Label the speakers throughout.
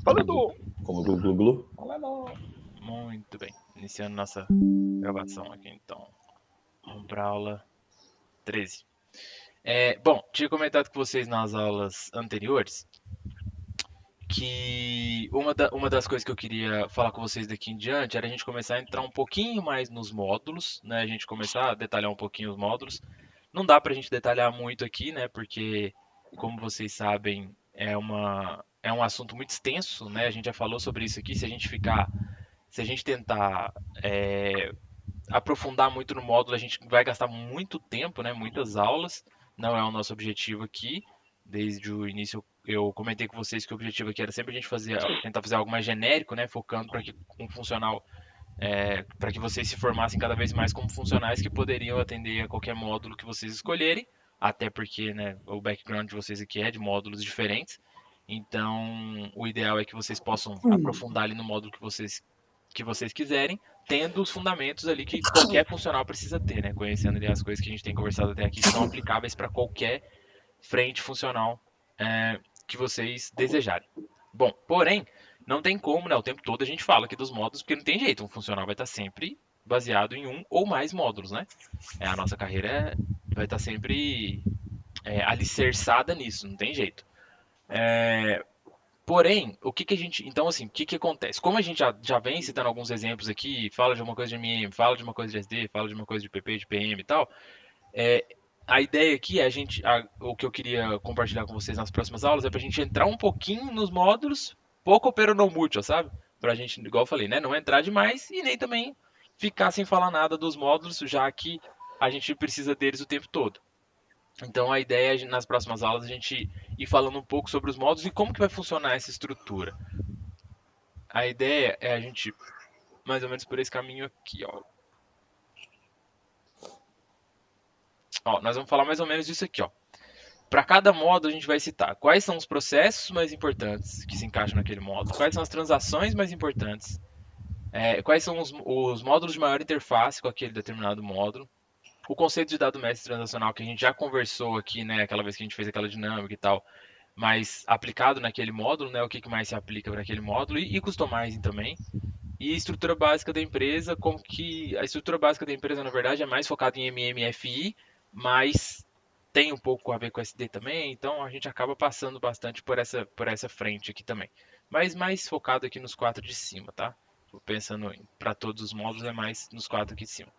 Speaker 1: Valendo!
Speaker 2: Como glu glu glu.
Speaker 1: Valendo!
Speaker 3: Muito bem. Iniciando nossa gravação aqui, então. Vamos para a aula 13. Bom, tinha comentado com vocês nas aulas anteriores que uma das coisas que eu queria falar com vocês daqui em diante era a gente começar a entrar um pouquinho mais nos módulos, né? A gente começar a detalhar um pouquinho os módulos. Não dá para a gente detalhar muito aqui, né? Porque, como vocês sabem, é um assunto muito extenso, né? A gente já falou sobre isso aqui. Se a gente tentar aprofundar muito no módulo, a gente vai gastar muito tempo, né? Muitas aulas. Não é o nosso objetivo aqui. Desde o início eu comentei com vocês que o objetivo aqui era sempre a gente tentar fazer algo mais genérico, né? Focando para que um funcional, para que vocês se formassem cada vez mais como funcionais que poderiam atender a qualquer módulo que vocês escolherem. Até porque, né, o background de vocês aqui é de módulos diferentes. Então, o ideal é que vocês possam aprofundar ali no módulo que vocês quiserem, tendo os fundamentos ali que qualquer funcional precisa ter, né? Conhecendo ali as coisas que a gente tem conversado até aqui, que são aplicáveis para qualquer frente funcional que vocês desejarem. Bom, porém, não tem como, né? O tempo todo a gente fala aqui dos módulos, porque não tem jeito, um funcional vai estar sempre baseado em um ou mais módulos, né? A nossa carreira vai estar sempre alicerçada nisso, não tem jeito. Porém, o que que a gente. Então, assim, o que que acontece? Como a gente já vem citando alguns exemplos aqui, fala de uma coisa de MM, fala de uma coisa de SD, fala de uma coisa de PP, de PM e tal, é, a ideia aqui é o que eu queria compartilhar com vocês nas próximas aulas é pra gente entrar um pouquinho nos módulos, pouco pero no mucho, sabe? Pra gente, igual eu falei, né? Não entrar demais e nem também ficar sem falar nada dos módulos, já que a gente precisa deles o tempo todo. Então a ideia é nas próximas aulas a gente ir falando um pouco sobre os módulos e como que vai funcionar essa estrutura. A ideia é a gente, mais ou menos por esse caminho aqui, ó. Ó, nós vamos falar mais ou menos disso aqui, ó. Para cada módulo a gente vai citar quais são os processos mais importantes que se encaixam naquele módulo, quais são as transações mais importantes, quais são os módulos de maior interface com aquele determinado módulo, o conceito de dado mestre transacional que a gente já conversou aqui, né, aquela vez que a gente fez aquela dinâmica e tal, mas aplicado naquele módulo, né, o que mais se aplica para aquele módulo e customizing também. E estrutura básica da empresa, como que a estrutura básica da empresa, na verdade, é mais focada em MMFI, mas tem um pouco a ver com SD também, então a gente acaba passando bastante por essa frente aqui também. Mas mais focado aqui nos quatro de cima, tá? Pensando para todos os módulos, é mais nos quatro aqui de cima.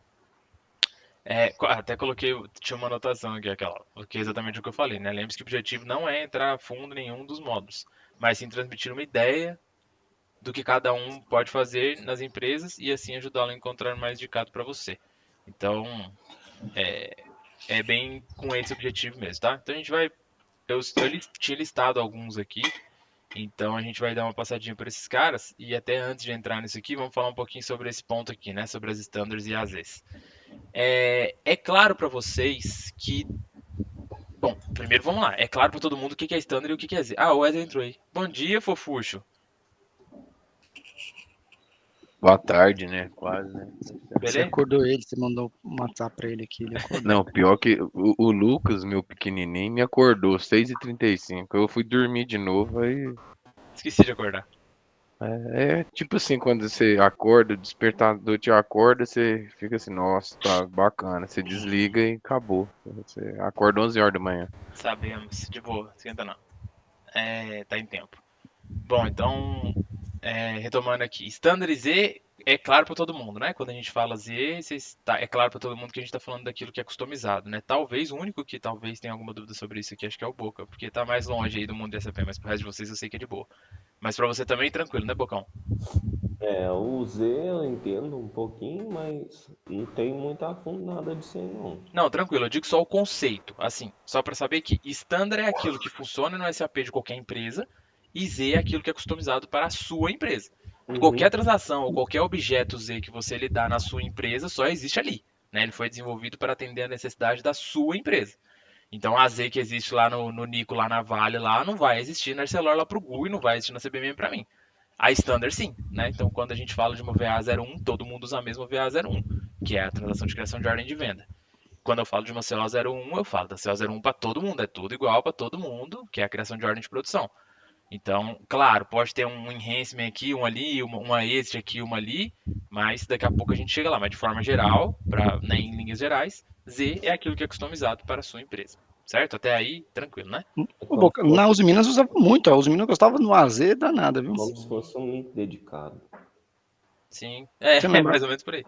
Speaker 3: Até coloquei, tinha uma anotação aqui, aquela, que é exatamente o que eu falei, né? Lembre-se que o objetivo não é entrar a fundo em nenhum dos módulos, mas sim transmitir uma ideia do que cada um pode fazer nas empresas e assim ajudá-lo a encontrar mais indicado para você. Então, é bem com esse objetivo mesmo, tá? Então a gente vai. Tinha listado alguns aqui, então a gente vai dar uma passadinha por esses caras e até antes de entrar nisso aqui, vamos falar um pouquinho sobre esse ponto aqui, né? Sobre as standards e as AZs. É claro para vocês que. Bom, primeiro vamos lá. É claro para todo mundo o que é standard e o que é AZ. Ah, o Wesley entrou aí. Bom dia, fofucho.
Speaker 4: Boa tarde, né? Quase, né?
Speaker 5: Você
Speaker 3: Beleza?
Speaker 5: acordou ele, você mandou um WhatsApp pra ele aqui, ele acordou.
Speaker 4: Não, pior que o Lucas, meu pequenininho, me acordou 6h35. Eu fui dormir de novo, aí.
Speaker 3: Esqueci de acordar.
Speaker 4: É tipo assim, quando você acorda, o despertador te acorda, você fica assim, nossa, tá bacana. Você desliga e acabou. Você acorda 11 horas da manhã.
Speaker 3: Sabemos, de boa, esquenta não. Tá em tempo. Bom, então, retomando aqui. Standard Z é claro para todo mundo, né? Quando a gente fala Z, é claro para todo mundo que a gente está falando daquilo que é customizado, né? Talvez, o único que talvez tenha alguma dúvida sobre isso aqui, acho que é o Boca, porque tá mais longe aí do mundo SAP, mas pro resto de vocês eu sei que é de boa. Mas para você também, tranquilo, né, Bocão?
Speaker 2: O Z eu entendo um pouquinho, mas não tem muito a fundo nada disso aí não.
Speaker 3: Não, tranquilo, eu digo só o conceito, assim, só para saber que standard é aquilo que funciona no SAP de qualquer empresa e Z é aquilo que é customizado para a sua empresa. Qualquer transação ou qualquer objeto Z que você lidar na sua empresa só existe ali, né? Ele foi desenvolvido para atender a necessidade da sua empresa. Então a Z que existe lá no Nico, lá na Vale, lá não vai existir na Arcelor lá para o Gu e não vai existir na CBM para mim. A Standard sim, né? Então quando a gente fala de uma VA01, todo mundo usa a mesma VA01, que é a transação de criação de ordem de venda. Quando eu falo de uma CO01, eu falo da CO01 para todo mundo, é tudo igual para todo mundo, que é a criação de ordem de produção. Então, claro, pode ter um enhancement aqui, um ali, uma extra aqui, uma ali, mas daqui a pouco a gente chega lá. Mas de forma geral, né, em linhas gerais, Z é aquilo que é customizado para a sua empresa. Certo? Até aí, tranquilo, né?
Speaker 2: É
Speaker 5: Na Uzi Minas usava muito, a Uzi Minas gostava do AZ danada, viu?
Speaker 2: como se fosse um link dedicado.
Speaker 3: Sim,
Speaker 5: Você
Speaker 3: é
Speaker 5: lembra?
Speaker 3: mais ou menos por aí.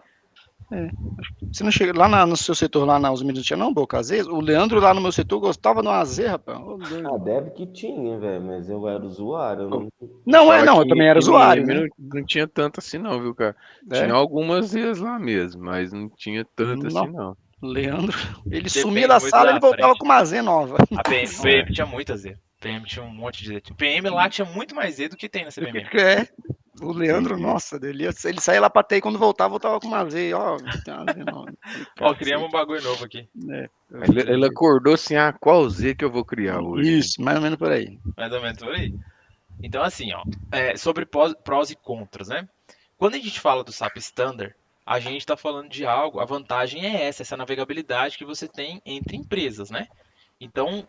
Speaker 5: Você não chega lá no seu setor, lá na Uzi Minas, não tinha não, Boca AZ? O Leandro lá no meu setor gostava do AZ, rapaz. Ô, doido.
Speaker 2: Ah, deve que tinha, velho, mas eu era usuário, eu não.
Speaker 5: Não,
Speaker 4: Fala
Speaker 5: não,
Speaker 4: que
Speaker 5: eu também era usuário,
Speaker 4: MM
Speaker 5: né?
Speaker 4: não tinha tanto assim não, viu, cara? Tinha
Speaker 5: É,
Speaker 4: algumas vezes lá mesmo, mas não tinha tanto assim
Speaker 5: não.
Speaker 4: não.
Speaker 5: Leandro, ele sumia
Speaker 3: Depende
Speaker 5: da
Speaker 3: muito
Speaker 5: sala, ele
Speaker 3: da
Speaker 5: voltava
Speaker 3: frente.
Speaker 5: com uma Z nova.
Speaker 3: A PM
Speaker 4: É.
Speaker 3: tinha muita Z. PM tinha um monte de Z. PM lá tinha muito mais Z do que tem na
Speaker 5: Do que
Speaker 3: CBMM.
Speaker 5: é? O Leandro,
Speaker 4: Entendi.
Speaker 5: nossa, ele saía lá pra TI, quando voltava com uma Z, ó, tem uma Z nova. Falei,
Speaker 3: Ó, criamos um
Speaker 5: cacete,
Speaker 3: bagulho novo aqui.
Speaker 5: né? Eu
Speaker 4: Ele
Speaker 5: falei,
Speaker 4: acordou assim, ah, qual Z que eu vou criar hoje, né?
Speaker 5: isso, mais ou menos por aí.
Speaker 3: Mais ou menos por aí. Então, assim, ó, sobre prós e contras, né? Quando a gente fala do SAP Standard, a gente está falando de algo, a vantagem é essa navegabilidade que você tem entre empresas, né? Então,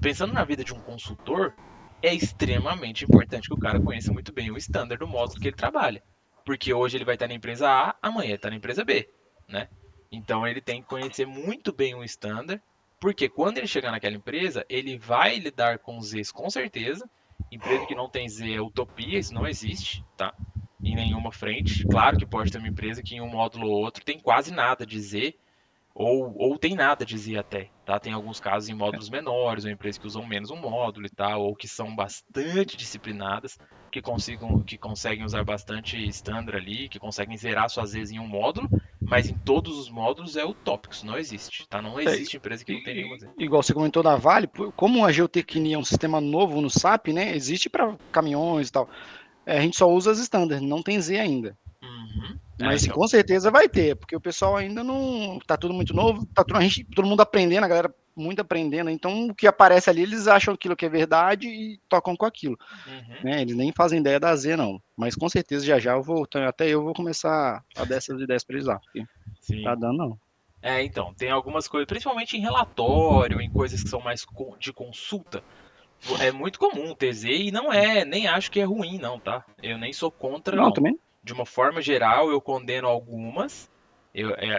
Speaker 3: pensando na vida de um consultor, é extremamente importante que o cara conheça muito bem o standard do módulo que ele trabalha. Porque hoje ele vai estar na empresa A, amanhã ele está na empresa B, né? Então ele tem que conhecer muito bem o standard, porque quando ele chegar naquela empresa, ele vai lidar com Zs com certeza. Empresa que não tem Z é utopia, isso não existe, tá? Em nenhuma frente. Claro que pode ter uma empresa que em um módulo ou outro tem quase nada de Z, ou tem nada de Z até, tá? Tem alguns casos em módulos menores, ou empresas que usam menos um módulo e tal, ou que são bastante disciplinadas, que conseguem usar bastante standard ali, que conseguem zerar suas Zs em um módulo, mas em todos os módulos é utópico, isso não existe, tá? Não
Speaker 5: É,
Speaker 3: existe empresa que não tem nenhuma Z.
Speaker 5: igual você comentou da Vale, como a geotecnia é um sistema novo no SAP, né? Existe para caminhões e tal. A gente só usa as standard, não tem Z ainda.
Speaker 3: Uhum.
Speaker 5: Mas assim,
Speaker 3: Então.
Speaker 5: com certeza vai ter, porque o pessoal ainda não. Tá tudo muito novo, tá todo mundo aprendendo, a galera muito aprendendo. Então, o que aparece ali, eles acham aquilo que é verdade e tocam com aquilo.
Speaker 3: Uhum.
Speaker 5: Né? Eles nem fazem ideia da Z, não. Mas com certeza já eu vou, até eu vou começar a dar essas ideias para eles lá, porque tá
Speaker 3: Sim.
Speaker 5: dando não.
Speaker 3: Então, tem algumas coisas, principalmente em relatório, em coisas que são mais de consulta, é muito comum ter Z e não é, nem acho que é ruim, não, tá? Eu nem sou contra,
Speaker 5: Não,
Speaker 3: não.
Speaker 5: também.
Speaker 3: De uma forma geral, eu condeno algumas.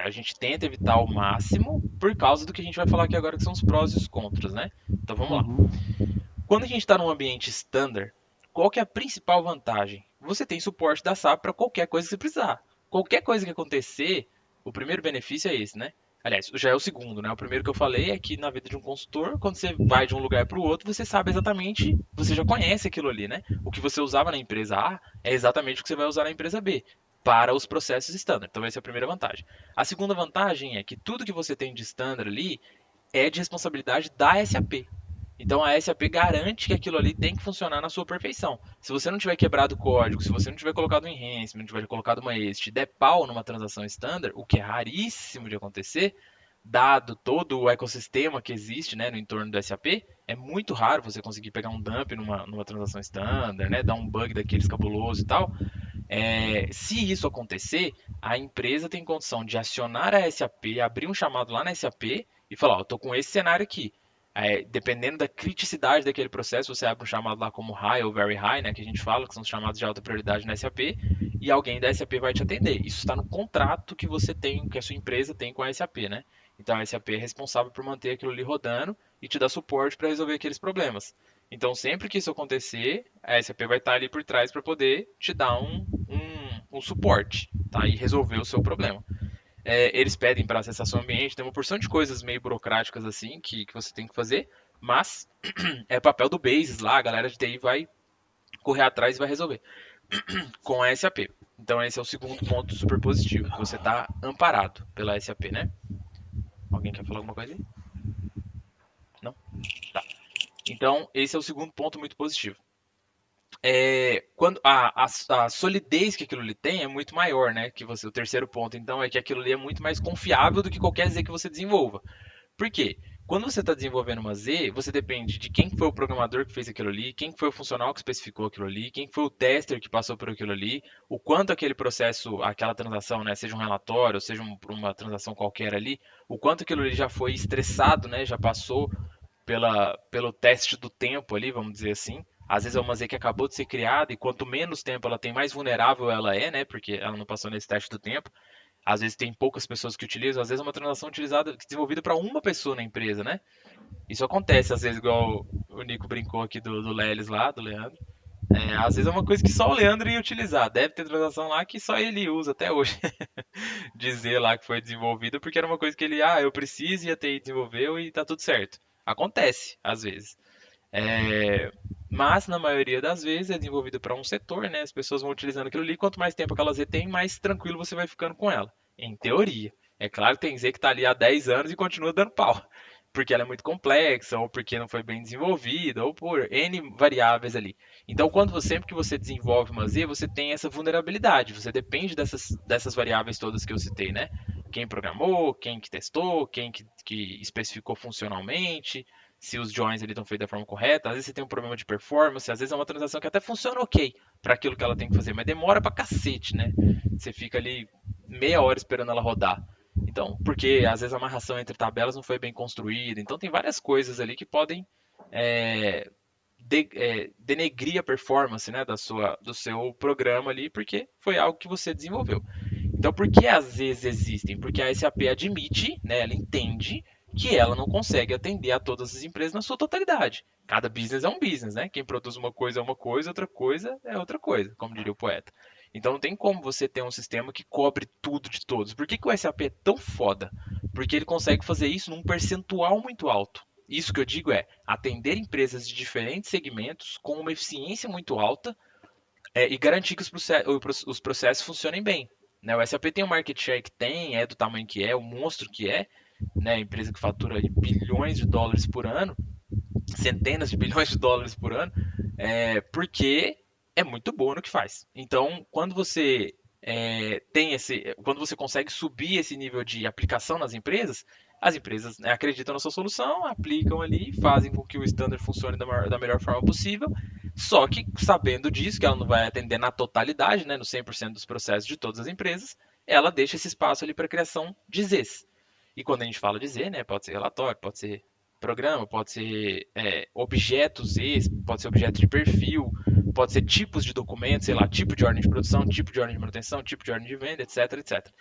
Speaker 3: A gente tenta evitar ao máximo por causa do que a gente vai falar aqui agora, que são os prós e os contras, né? Então vamos lá.
Speaker 5: Uhum.
Speaker 3: Quando a gente está num ambiente standard, qual que é a principal vantagem? Você tem suporte da SAP para qualquer coisa que você precisar. Qualquer coisa que acontecer, o primeiro benefício é esse, né? Aliás, já é o segundo, né? O primeiro que eu falei é que na vida de um consultor, quando você vai de um lugar para o outro, você sabe exatamente, você já conhece aquilo ali, né? O que você usava na empresa A é exatamente o que você vai usar na empresa B para os processos standard. Então essa é a primeira vantagem. A segunda vantagem é que tudo que você tem de standard ali é de responsabilidade da SAP. Então a SAP garante que aquilo ali tem que funcionar na sua perfeição. Se você não tiver quebrado o código, se você não tiver colocado um enhancement, não tiver colocado uma EST, der pau numa transação standard, o que é raríssimo de acontecer, dado todo o ecossistema que existe, né, no entorno do SAP, é muito raro você conseguir pegar um dump numa transação standard, né, dar um bug daqueles cabuloso e tal. Se isso acontecer, a empresa tem condição de acionar a SAP, abrir um chamado lá na SAP e falar, ó, eu tô com esse cenário aqui. Dependendo da criticidade daquele processo, você abre um chamado lá como high ou very high, né, que a gente fala, que são os chamados de alta prioridade na SAP, e alguém da SAP vai te atender. Isso está no contrato que você tem, que a sua empresa tem com a SAP, né? Então a SAP é responsável por manter aquilo ali rodando e te dar suporte para resolver aqueles problemas. Então sempre que isso acontecer, a SAP vai estar ali por trás para poder te dar um suporte, tá? E resolver o seu problema. Eles pedem para acessar seu ambiente, tem uma porção de coisas meio burocráticas assim que você tem que fazer, mas é papel do Basis lá, a galera de TI vai correr atrás e vai resolver com a SAP. Então esse é o segundo ponto super positivo, que você está amparado pela SAP, né? Alguém quer falar alguma coisa aí? Não? Tá. Então esse é o segundo ponto muito positivo. Quando a solidez que aquilo ali tem é muito maior, né? Que o terceiro ponto, então, é que aquilo ali é muito mais confiável do que qualquer Z que você desenvolva. Por quê? Quando você está desenvolvendo uma Z, você depende de quem foi o programador que fez aquilo ali, quem foi o funcional que especificou aquilo ali, quem foi o tester que passou por aquilo ali, o quanto aquele processo, aquela transação, né, seja um relatório, seja uma transação qualquer ali, o quanto aquilo ali já foi estressado, né, já passou pelo teste do tempo ali, vamos dizer assim, Às vezes é uma Z que acabou de ser criada e quanto menos tempo ela tem, mais vulnerável ela é, né? Porque ela não passou nesse teste do tempo. Às vezes tem poucas pessoas que utilizam, às vezes é uma transação utilizada, desenvolvida para uma pessoa na empresa, né? Isso acontece, às vezes, igual o Nico brincou aqui do Lelis lá, do Leandro. Às vezes é uma coisa que só o Leandro ia utilizar. Deve ter transação lá que só ele usa até hoje. Dizer lá que foi desenvolvido, porque era uma coisa que ele, eu preciso, ia ter e desenvolveu e tá tudo certo. Acontece, às vezes. É, mas na maioria das vezes é desenvolvido para um setor, né? As pessoas vão utilizando aquilo ali, quanto mais tempo aquela Z tem, mais tranquilo você vai ficando com ela. Em teoria. É claro que tem Z que está ali há 10 anos e continua dando pau. Porque ela é muito complexa, ou porque não foi bem desenvolvida, ou por N variáveis ali. Então, sempre que você desenvolve uma Z, você tem essa vulnerabilidade. Você depende dessas variáveis todas que eu citei, né? Quem programou, quem que testou, quem que especificou funcionalmente, se os joins ali estão feitos da forma correta. Às vezes você tem um problema de performance, às vezes é uma transação que até funciona ok para aquilo que ela tem que fazer, mas demora pra cacete, né? Você fica ali meia hora esperando ela rodar. Então, porque às vezes a amarração entre tabelas não foi bem construída. Então tem várias coisas ali que podem é, denegrir a performance, né, do seu programa ali, porque foi algo que você desenvolveu. Então, por que às vezes existem? Porque a SAP admite, né, ela entende que ela não consegue atender a todas as empresas na sua totalidade. Cada business é um business, né? Quem produz uma coisa é uma coisa, outra coisa é outra coisa, como diria o poeta. Então não tem como você ter um sistema que cobre tudo de todos. Por que, que o SAP é tão foda? Porque ele consegue fazer isso num percentual muito alto. Isso que eu digo é atender empresas de diferentes segmentos com uma eficiência muito alta e garantir que os processos funcionem bem. Né? O SAP tem o market share que tem, é do tamanho que é, o monstro que é, né? Empresa que fatura bilhões de dólares por ano, centenas de bilhões de dólares por ano, porque é muito boa no que faz. Então, quando você consegue subir esse nível de aplicação nas empresas, as empresas, né, acreditam na sua solução, aplicam ali, fazem com que o standard funcione da melhor forma possível. Só que sabendo disso, que ela não vai atender na totalidade, né, no 100% dos processos de todas as empresas, ela deixa esse espaço ali para a criação de Zs. E quando a gente fala de Z, né, pode ser relatório, pode ser programa, pode ser objetos, pode ser objeto de perfil, pode ser tipos de documentos, sei lá, tipo de ordem de produção, tipo de ordem de manutenção, tipo de ordem de venda, etc, etc.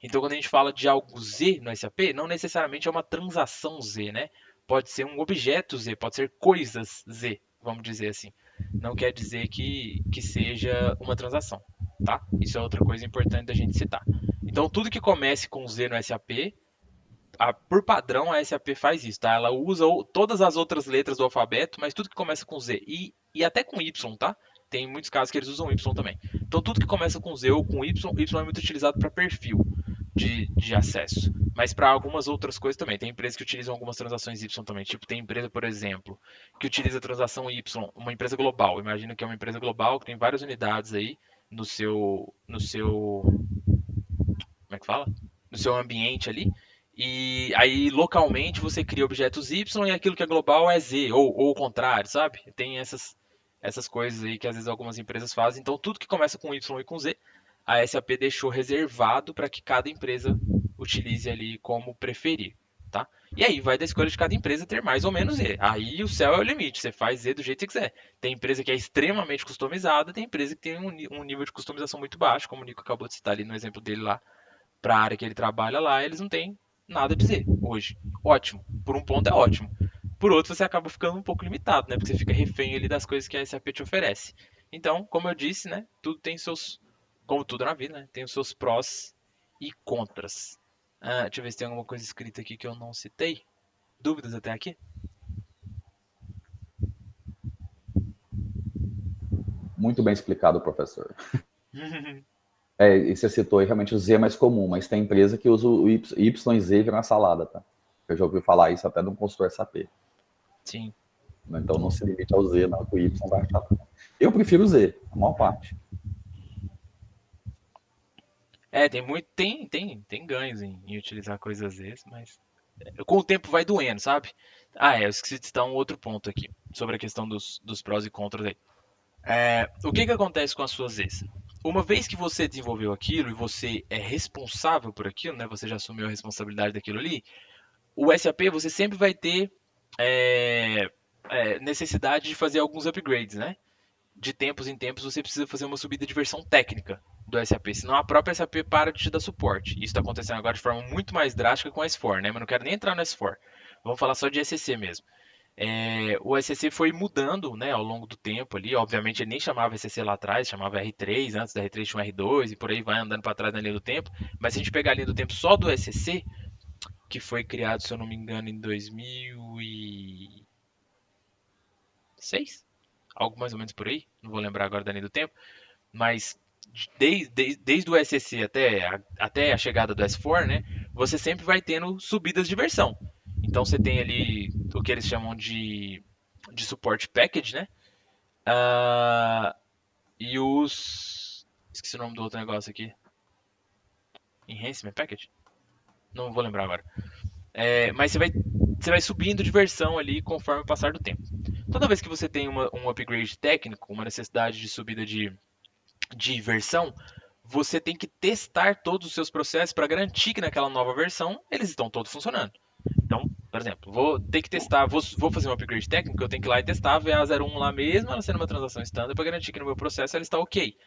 Speaker 3: Então, quando a gente fala de algo Z no SAP, não necessariamente é uma transação Z, né? Pode ser um objeto Z, pode ser coisas Z, vamos dizer assim. Não quer dizer que seja uma transação, tá? Isso é outra coisa importante da gente citar. Então, tudo que comece com Z no SAP por padrão, a SAP faz isso, tá? Ela usa todas as outras letras do alfabeto, mas tudo que começa com Z e até com Y, tá? Tem muitos casos que eles usam Y também. Então, tudo que começa com Z ou com Y é muito utilizado para perfil de acesso. Mas para algumas outras coisas também. Tem empresas que utilizam algumas transações Y também. Tipo, tem empresa, por exemplo, que utiliza a transação Y, uma empresa global. Imagina que é uma empresa global que tem várias unidades aí no seu, como é que fala? No seu ambiente ali. E aí, localmente, você cria objetos Y e aquilo que é global é Z, ou o contrário, sabe? Tem essas coisas aí que às vezes algumas empresas fazem. Então, tudo que começa com Y e com Z, a SAP deixou reservado para que cada empresa utilize ali como preferir, tá? E aí vai da escolha de cada empresa ter mais ou menos Z. Aí o céu é o limite, você faz Z do jeito que você quiser. Tem empresa que é extremamente customizada, tem empresa que tem um nível de customização muito baixo, como o Nico acabou de citar ali no exemplo dele lá, para a área que ele trabalha lá, eles não têm nada a dizer hoje. Ótimo. Por um ponto é ótimo. Por outro, você acaba ficando um pouco limitado, né? Porque você fica refém ali das coisas que a SAP te oferece. Então, como eu disse, né? Tudo tem seus, como tudo na vida, né? Tem os seus prós e contras. Deixa eu ver se tem alguma coisa escrita aqui que eu não citei. Dúvidas até aqui?
Speaker 1: Muito bem explicado, professor. E você citou aí realmente o Z é mais comum, mas tem empresa que usa o Y e Z vira na salada, tá? Eu já ouvi falar isso até de um consultor SAP.
Speaker 3: Sim.
Speaker 1: Então não se limite ao Z, não, que o Y vai achar. Eu prefiro o Z, a maior parte.
Speaker 3: Tem ganhos em utilizar coisas Z, mas com o tempo vai doendo, sabe? Eu esqueci de citar um outro ponto aqui, sobre a questão dos prós e contras aí. O que acontece com as suas Zs? Uma vez que você desenvolveu aquilo e você é responsável por aquilo, né? Você já assumiu a responsabilidade daquilo ali. O SAP você sempre vai ter necessidade de fazer alguns upgrades, né? De tempos em tempos você precisa fazer uma subida de versão técnica do SAP, senão a própria SAP para de te dar suporte. Isso está acontecendo agora de forma muito mais drástica com o S4, né? Mas não quero nem entrar no S4. Vamos falar só de SCC mesmo. O SCC foi mudando, né, ao longo do tempo ali. Obviamente ele nem chamava SCC lá atrás, chamava R3, antes da R3 tinha um R2 e por aí vai andando para trás na linha do tempo. Mas se a gente pegar a linha do tempo só do SCC, que foi criado, se eu não me engano, em 2006, algo mais ou menos por aí, não vou lembrar agora da linha do tempo, mas desde o SCC até a chegada do S4, né, você sempre vai tendo subidas de versão. Então você tem ali o que eles chamam de support package, né? E os... Esqueci o nome do outro negócio aqui. Enhancement package? Não vou lembrar agora. Mas você vai subindo de versão ali conforme o passar do tempo. Toda vez que você tem um upgrade técnico, uma necessidade de subida de versão, você tem que testar todos os seus processos para garantir que naquela nova versão eles estão todos funcionando. Então, por exemplo, vou ter que testar, vou fazer um upgrade técnico, eu tenho que ir lá e testar a VA01 lá mesmo, ela sendo uma transação standard, para garantir que no meu processo ela está ok.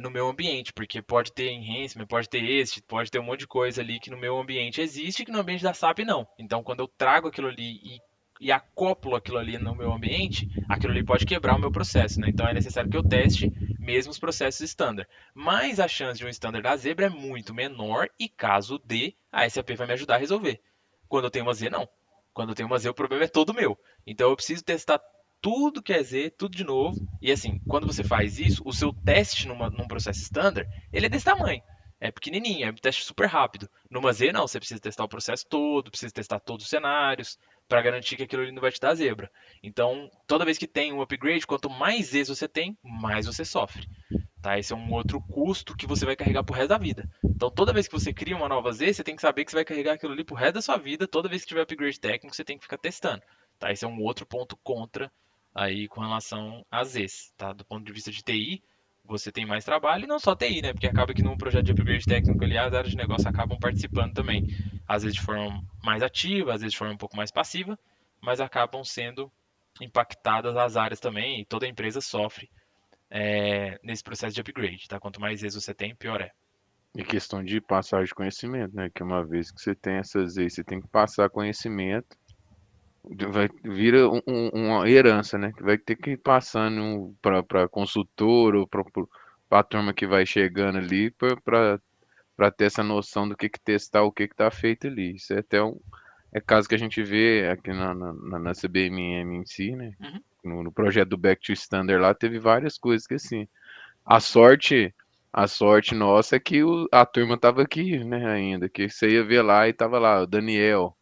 Speaker 3: No meu ambiente, porque pode ter enhancement, pode ter este, pode ter um monte de coisa ali que no meu ambiente existe, que no ambiente da SAP não. Então, quando eu trago aquilo ali e acoplo aquilo ali no meu ambiente, aquilo ali pode quebrar o meu processo, né? Então é necessário que eu teste mesmo os processos standard. Mas a chance de um standard da Zebra é muito menor e caso dê, a SAP vai me ajudar a resolver. Quando eu tenho uma Z, não. Quando eu tenho uma Z, o problema é todo meu. Então eu preciso testar tudo que é Z, tudo de novo. E assim, quando você faz isso, o seu teste num processo standard, ele é desse tamanho. É pequenininho, é um teste super rápido. Numa Z, não, você precisa testar o processo todo, precisa testar todos os cenários, para garantir que aquilo ali não vai te dar zebra. Então, toda vez que tem um upgrade, quanto mais Zs você tem, mais você sofre. Tá? Esse é um outro custo que você vai carregar pro resto da vida. Então, toda vez que você cria uma nova Z, você tem que saber que você vai carregar aquilo ali pro resto da sua vida. Toda vez que tiver upgrade técnico, você tem que ficar testando. Tá? Esse é um outro ponto contra aí com relação às Zs. Tá? Do ponto de vista de TI, você tem mais trabalho, e não só TI, né? Porque acaba que num projeto de upgrade técnico ali, as áreas de negócio acabam participando também. Às vezes de forma mais ativa, às vezes de forma um pouco mais passiva, mas acabam sendo impactadas as áreas também, e toda empresa sofre nesse processo de upgrade, tá? Quanto mais vezes você tem, pior é.
Speaker 4: E questão de passagem de conhecimento, né? Que uma vez que você tem essas aí, você tem que passar conhecimento, vira uma herança, né? Que vai ter que ir passando para consultor ou para a turma que vai chegando ali para ter essa noção do que testar, o que tá feito ali. Isso é até caso que a gente vê aqui na CBMM em si, né?
Speaker 3: Uhum.
Speaker 4: No projeto do Back to Standard lá, teve várias coisas que assim. A sorte nossa é que a turma tava aqui, né, ainda. Que você ia ver lá e tava lá, o Daniel.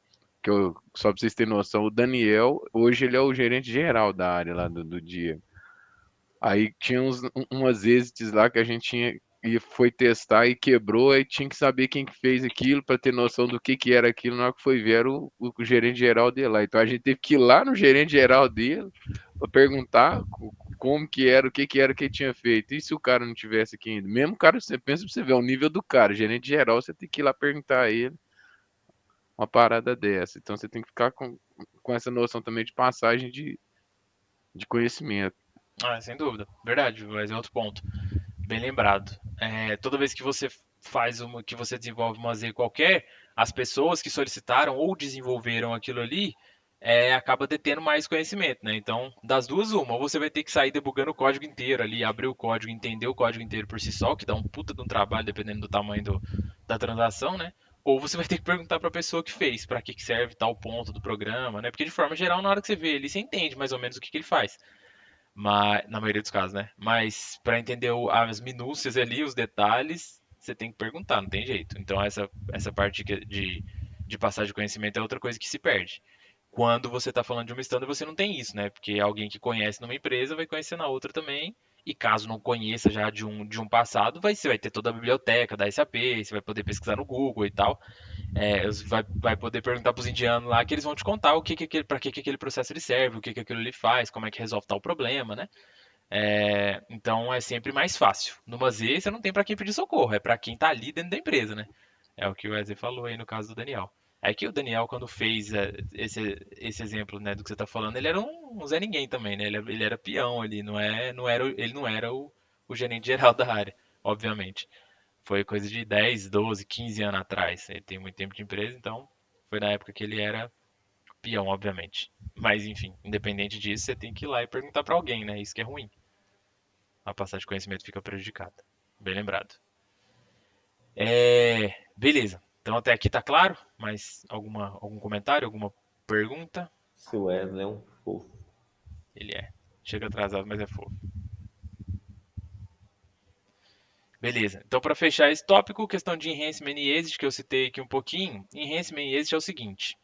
Speaker 4: Só pra vocês terem noção, o Daniel, hoje ele é o gerente geral da área lá do dia. Aí tinha umas exits lá que a gente tinha e foi testar e quebrou, aí tinha que saber quem que fez aquilo para ter noção do que era aquilo. Na hora que foi ver, era o gerente geral dele lá. Então a gente teve que ir lá no gerente geral dele para perguntar como que era, o que era que ele tinha feito. E se o cara não tivesse aqui ainda? Mesmo o cara, você pensa pra você ver o nível do cara, gerente geral, você tem que ir lá perguntar a ele uma parada dessa. Então você tem que ficar com essa noção também de passagem de conhecimento.
Speaker 3: Sem dúvida. Verdade, mas é outro ponto. Bem lembrado. Toda vez que você que você desenvolve uma Z qualquer, as pessoas que solicitaram ou desenvolveram aquilo ali acaba detendo mais conhecimento, né? Então, das duas, uma, ou você vai ter que sair debugando o código inteiro ali, abrir o código, entender o código inteiro por si só, que dá um puta de um trabalho dependendo do tamanho da transação, né? Ou você vai ter que perguntar para a pessoa que fez, para que serve tal ponto do programa, né? Porque de forma geral, na hora que você vê ele, você entende mais ou menos o que ele faz. Mas, na maioria dos casos, né? Mas para entender as minúcias ali, os detalhes, você tem que perguntar, não tem jeito. Então essa parte de passar de conhecimento é outra coisa que se perde. Quando você está falando de uma standard, você não tem isso, né? Porque alguém que conhece numa empresa vai conhecer na outra também. E caso não conheça já de um passado, você vai ter toda a biblioteca da SAP, você vai poder pesquisar no Google e tal. Vai poder perguntar para os indianos lá que eles vão te contar para que aquele processo ele serve, o que aquilo ele faz, como é que resolve tal problema, né? Então é sempre mais fácil. Numa Z você não tem para quem pedir socorro, é para quem está ali dentro da empresa, né? É o que o Wesley falou aí no caso do Daniel. É que o Daniel, quando fez esse exemplo, né, do que você está falando, ele era um Zé Ninguém também, né? Ele era peão ali, ele não era o gerente geral da área, obviamente. Foi coisa de 10, 12, 15 anos atrás. Ele tem muito tempo de empresa, então foi na época que ele era peão, obviamente. Mas enfim, independente disso, você tem que ir lá e perguntar para alguém, né? Isso que é ruim. A passagem de conhecimento fica prejudicada. Bem lembrado. Beleza. Então até aqui tá claro? Mas algum comentário, alguma pergunta?
Speaker 2: Se o Wesley é um fofo.
Speaker 3: Ele é. Chega atrasado, mas é fofo. Beleza. Então, para fechar esse tópico, questão de enhancement e exit, que eu citei aqui um pouquinho. Enhancement e exit é o seguinte.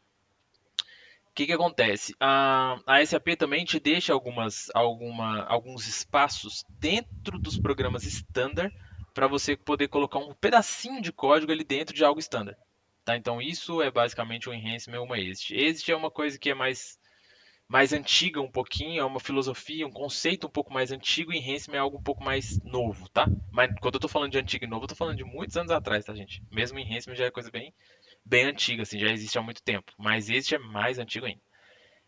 Speaker 3: O que acontece? A SAP também te deixa alguns espaços dentro dos programas standard para você poder colocar um pedacinho de código ali dentro de algo standard. Tá? Então, isso é basicamente um enhancement ou uma exit. Exit é uma coisa que é mais antiga um pouquinho, é uma filosofia, um conceito um pouco mais antigo, e enhancement é algo um pouco mais novo, tá? Mas quando eu tô falando de antigo e novo, eu tô falando de muitos anos atrás, tá, gente? Mesmo enhancement já é coisa bem antiga, assim, já existe há muito tempo. Mas exit é mais antigo ainda.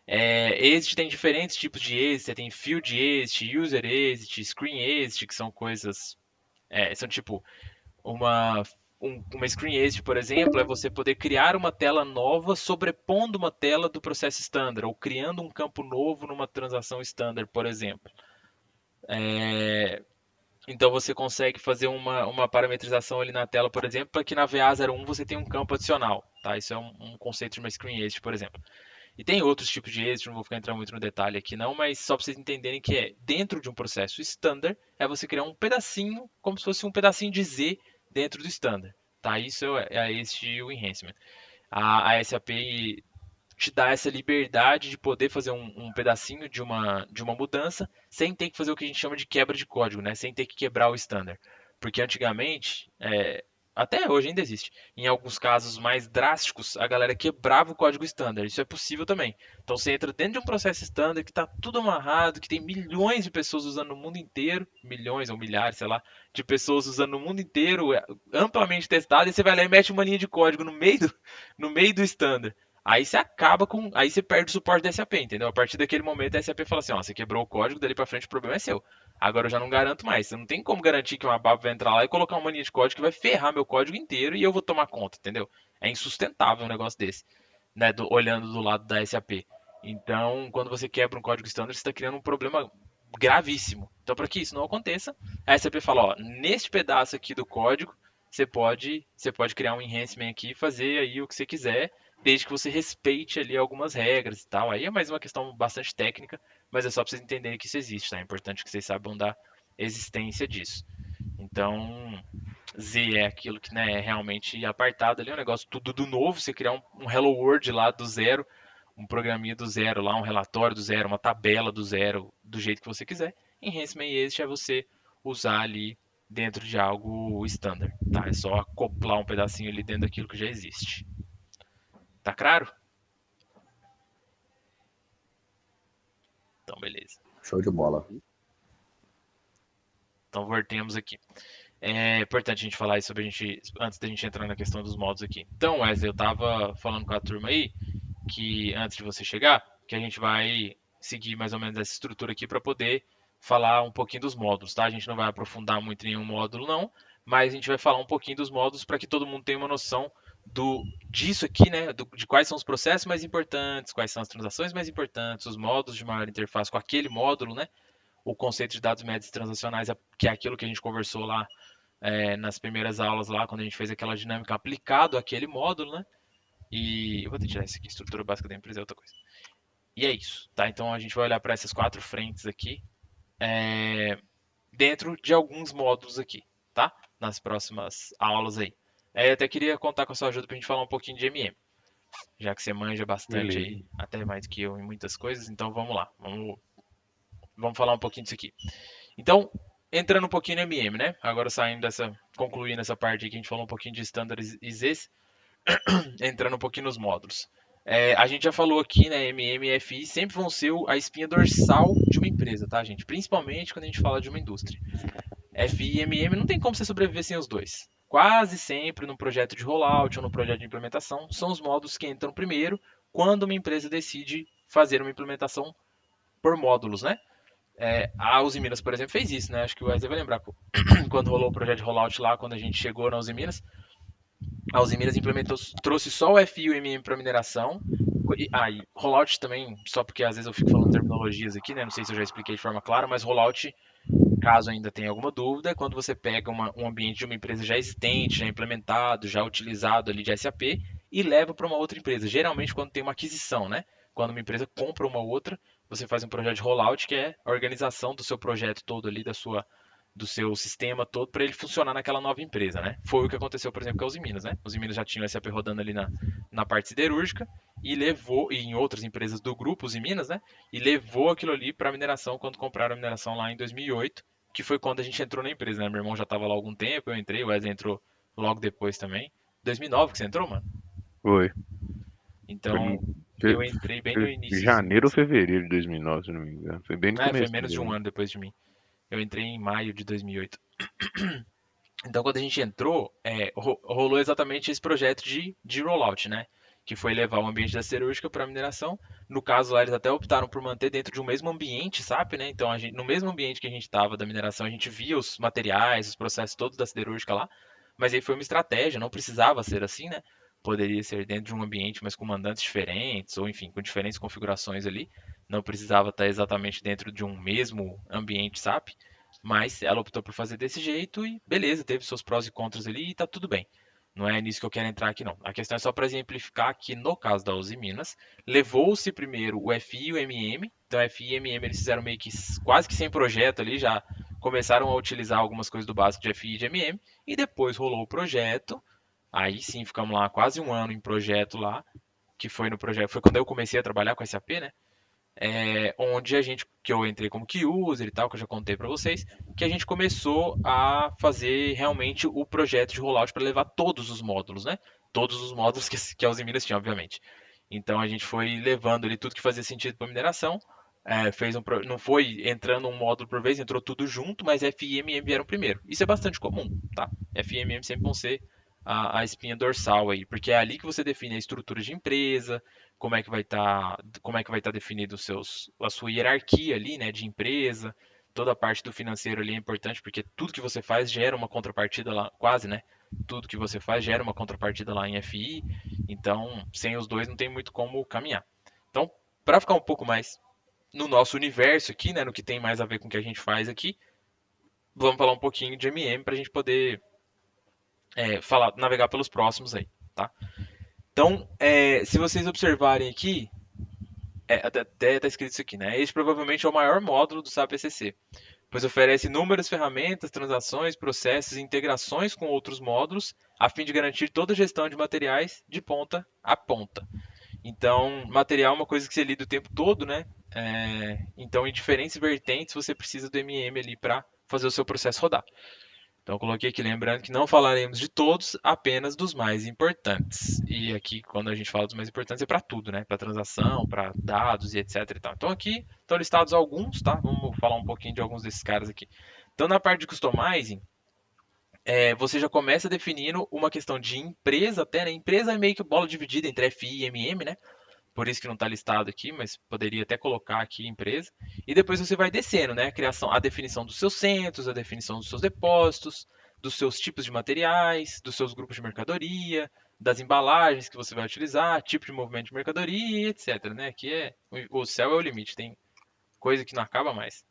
Speaker 3: Exit tem diferentes tipos de exit, você tem field exit, user exit, screen exit, que são coisas, são tipo uma screen exit, por exemplo, é você poder criar uma tela nova sobrepondo uma tela do processo standard, ou criando um campo novo numa transação standard, por exemplo. Então você consegue fazer uma parametrização ali na tela, por exemplo, para que na VA01 você tenha um campo adicional. Tá? Isso é um conceito de uma screen exit, por exemplo. E tem outros tipos de exit, não vou ficar entrando muito no detalhe aqui não, mas só para vocês entenderem que dentro de um processo standard, é você criar um pedacinho, como se fosse um pedacinho de Z dentro do standard. Tá? Isso é este o enhancement. A SAP te dá essa liberdade de poder fazer um pedacinho de uma mudança sem ter que fazer o que a gente chama de quebra de código, né? Sem ter que quebrar o standard. Porque antigamente, até hoje ainda existe, em alguns casos mais drásticos, a galera quebrava o código standard. Isso é possível também. Então você entra dentro de um processo standard que está tudo amarrado, que tem milhões de pessoas usando no mundo inteiro, milhões ou milhares, sei lá, de pessoas usando no mundo inteiro, amplamente testado, e você vai lá e mete uma linha de código no meio do standard. Aí você acaba com. Aí você perde o suporte da SAP, entendeu? A partir daquele momento a SAP fala assim: ó, você quebrou o código, dali pra frente o problema é seu. Agora eu já não garanto mais. Você não tem como garantir que uma BAP vai entrar lá e colocar uma linha de código que vai ferrar meu código inteiro e eu vou tomar conta, entendeu? É insustentável um negócio desse, né? Olhando do lado da SAP. Então, quando você quebra um código standard, você está criando um problema gravíssimo. Então, para que isso não aconteça, a SAP fala: ó, neste pedaço aqui do código, você pode criar um enhancement aqui e fazer aí o que você quiser, desde que você respeite ali algumas regras e tal. Aí é mais uma questão bastante técnica, mas é só para vocês entenderem que isso existe, tá? É importante que vocês saibam da existência disso. Então, Z é aquilo que, né, é realmente apartado ali, é um negócio tudo do novo, você criar um Hello World lá do zero, um programinha do zero lá, um relatório do zero, uma tabela do zero, do jeito que você quiser. Enhancement e Exit é você usar ali dentro de algo standard, tá? É só acoplar um pedacinho ali dentro daquilo que já existe. Tá claro? Então, beleza.
Speaker 1: Show de bola.
Speaker 3: Então, voltemos aqui. É importante a gente falar isso antes da gente entrar na questão dos modos aqui. Então, Wesley, eu tava falando com a turma aí, que antes de você chegar, que a gente vai seguir mais ou menos essa estrutura aqui para poder falar um pouquinho dos módulos, tá? A gente não vai aprofundar muito em nenhum módulo, não, mas a gente vai falar um pouquinho dos módulos para que todo mundo tenha uma noção disso aqui, né? De quais são os processos mais importantes, quais são as transações mais importantes, os módulos de maior interface com aquele módulo, né? O conceito de dados médios transacionais, que é aquilo que a gente conversou lá nas primeiras aulas lá, quando a gente fez aquela dinâmica aplicado àquele módulo, né? E eu vou tirar isso aqui, estrutura básica da empresa é outra coisa. E é isso, tá? Então a gente vai olhar para essas 4 frentes aqui, dentro de alguns módulos aqui, tá? Nas próximas aulas aí. Eu até queria contar com a sua ajuda para a gente falar um pouquinho de MM, já que você manja bastante aí, até mais que eu em muitas coisas, então vamos lá, vamos falar um pouquinho disso aqui. Então, entrando um pouquinho no MM, né? Agora concluindo essa parte aqui, a gente falou um pouquinho de standards e Zs, entrando um pouquinho nos módulos. A gente já falou aqui, né? MM e FI sempre vão ser a espinha dorsal de uma empresa, tá, gente? Principalmente quando a gente fala de uma indústria. FI e MM não tem como você sobreviver sem os dois. quase sempre no projeto de rollout ou no projeto de implementação, são os módulos que entram primeiro quando uma empresa decide fazer uma implementação por módulos, né? A Uzi Minas, por exemplo, fez isso, né? Acho que o Wesley vai lembrar quando rolou o projeto de rollout lá, quando a gente chegou na Uzi Minas, a Uzi Minas implementou, trouxe só o FI e o MM para mineração. E rollout também, só porque às vezes eu fico falando terminologias aqui, né? Não sei se eu já expliquei de forma clara, mas rollout, caso ainda tenha alguma dúvida, é quando você pega um ambiente de uma empresa já existente, já implementado, já utilizado ali de SAP e leva para uma outra empresa. Geralmente quando tem uma aquisição, né? Quando uma empresa compra uma outra, você faz um projeto de rollout, que é a organização do seu projeto todo ali, do seu sistema todo para ele funcionar naquela nova empresa, né? Foi o que aconteceu, por exemplo, com a Uzi Minas, né? A Uzi Minas já tinha o SAP rodando ali na parte siderúrgica e levou, e em outras empresas do grupo Uzi Minas, né? E levou aquilo ali para a mineração quando compraram a mineração lá em 2008, que foi quando a gente entrou na empresa, né? Meu irmão já estava lá há algum tempo, eu entrei, o Wesley entrou logo depois também. 2009 que você entrou, mano?
Speaker 4: Foi. Foi
Speaker 3: Então,
Speaker 4: em
Speaker 3: eu entrei bem no iníciozinho,
Speaker 4: janeiro ou
Speaker 3: assim.
Speaker 4: fevereiro de 2009, se não me engano. Foi bem no
Speaker 3: Foi
Speaker 4: começo
Speaker 3: menos de um
Speaker 4: dele.
Speaker 3: ano depois de mim. Eu entrei em maio de 2008. Então, quando a gente entrou, rolou exatamente esse projeto de rollout, né? Que foi levar o ambiente da siderúrgica para a mineração. No caso lá, eles até optaram por manter dentro de um mesmo ambiente, sabe, né? Então, no mesmo ambiente que a gente estava da mineração, a gente via os materiais, os processos todos da siderúrgica lá. Mas aí foi uma estratégia, não precisava ser assim, né? Poderia ser dentro de um ambiente, mas com mandantes diferentes, ou enfim, com diferentes configurações ali. Não precisava estar exatamente dentro de um mesmo ambiente SAP. Mas ela optou por fazer desse jeito e beleza, teve seus prós e contras ali e tá tudo bem. Não é nisso que eu quero entrar aqui, não. A questão é só para exemplificar que no caso da Uzi Minas, levou-se primeiro o FI e o MM. Então, FI e MM eles fizeram meio que quase que sem projeto ali, já começaram a utilizar algumas coisas do básico de FI e de MM. E depois rolou o projeto. Aí sim, ficamos lá quase um ano em projeto lá, que foi no projeto, foi quando eu comecei a trabalhar com SAP, né? Onde que eu entrei como key user e tal, que eu já contei para vocês, que a gente começou a fazer realmente o projeto de rollout para levar todos os módulos, né? Todos os módulos que a Uzi Minas tinha, obviamente. Então a gente foi levando ali tudo que fazia sentido para mineração. Não foi entrando um módulo por vez, entrou tudo junto, mas FI e MM vieram primeiro. Isso é bastante comum, tá? FI e MM sempre vão ser a espinha dorsal aí, porque é ali que você define a estrutura de empresa, como é que vai estar definido a sua hierarquia ali, né, de empresa. Toda a parte do financeiro ali é importante, porque tudo que você faz gera uma contrapartida lá, quase, né? Tudo que você faz gera uma contrapartida lá em FI, então sem os dois não tem muito como caminhar. Então, para ficar um pouco mais no nosso universo aqui, né, no que tem mais a ver com o que a gente faz aqui, vamos falar um pouquinho de MM para a gente poder navegar pelos próximos aí, tá? Então, se vocês observarem aqui, até está escrito isso aqui, né? Este provavelmente é o maior módulo do SAP ECC, pois oferece inúmeras ferramentas, transações, processos e integrações com outros módulos, a fim de garantir toda a gestão de materiais de ponta a ponta. Então, material é uma coisa que você lida o tempo todo, né? Então, em diferentes vertentes, você precisa do MM ali para fazer o seu processo rodar. Então, eu coloquei aqui, lembrando que não falaremos de todos, apenas dos mais importantes. E aqui, quando a gente fala dos mais importantes, é para tudo, né? Para transação, para dados e etc e tal. Então, aqui estão listados alguns, tá? Vamos falar um pouquinho de alguns desses caras aqui. Então, na parte de customizing, você já começa definindo uma questão de empresa até, né? Empresa é meio que bola dividida entre FI e MM, né? Por isso que não está listado aqui, mas poderia até colocar aqui empresa. E depois você vai descendo, né? A definição dos seus centros, a definição dos seus depósitos, dos seus tipos de materiais, dos seus grupos de mercadoria, das embalagens que você vai utilizar, tipo de movimento de mercadoria, etc. Né? O céu é o limite, tem coisa que não acaba mais.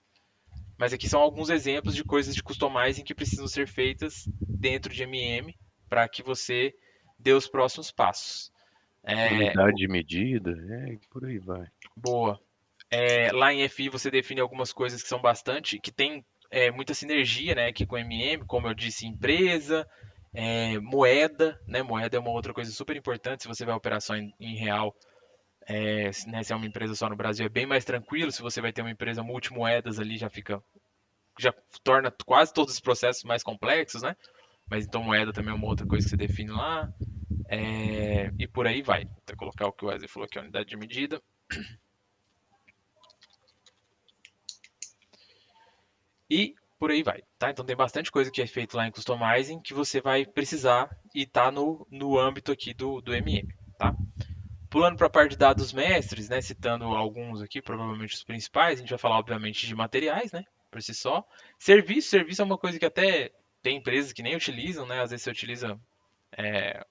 Speaker 3: Mas aqui são alguns exemplos de coisas de customizing que precisam ser feitas dentro de MM para que você dê os próximos passos.
Speaker 4: Unidade de medida, por aí vai.
Speaker 3: Boa. Lá em FI você define algumas coisas que são que tem muita sinergia, né, aqui com MM, como eu disse, empresa, moeda, né, moeda é uma outra coisa super importante, se você vai operar só em real, né, se é uma empresa só no Brasil é bem mais tranquilo, se você vai ter uma empresa multimoedas ali já torna quase todos os processos mais complexos, né, mas então moeda também é uma outra coisa que você define lá, e por aí vai. Vou até colocar o que o Wesley falou aqui, a unidade de medida. E por aí vai, tá? Então tem bastante coisa que é feito lá em Customizing que você vai precisar e tá no âmbito aqui do MM, tá? Pulando para a parte de dados mestres, né, citando alguns aqui, provavelmente os principais, a gente vai falar obviamente de materiais, né, por si só. Serviço é uma coisa que até tem empresas que nem utilizam, né, às vezes você utiliza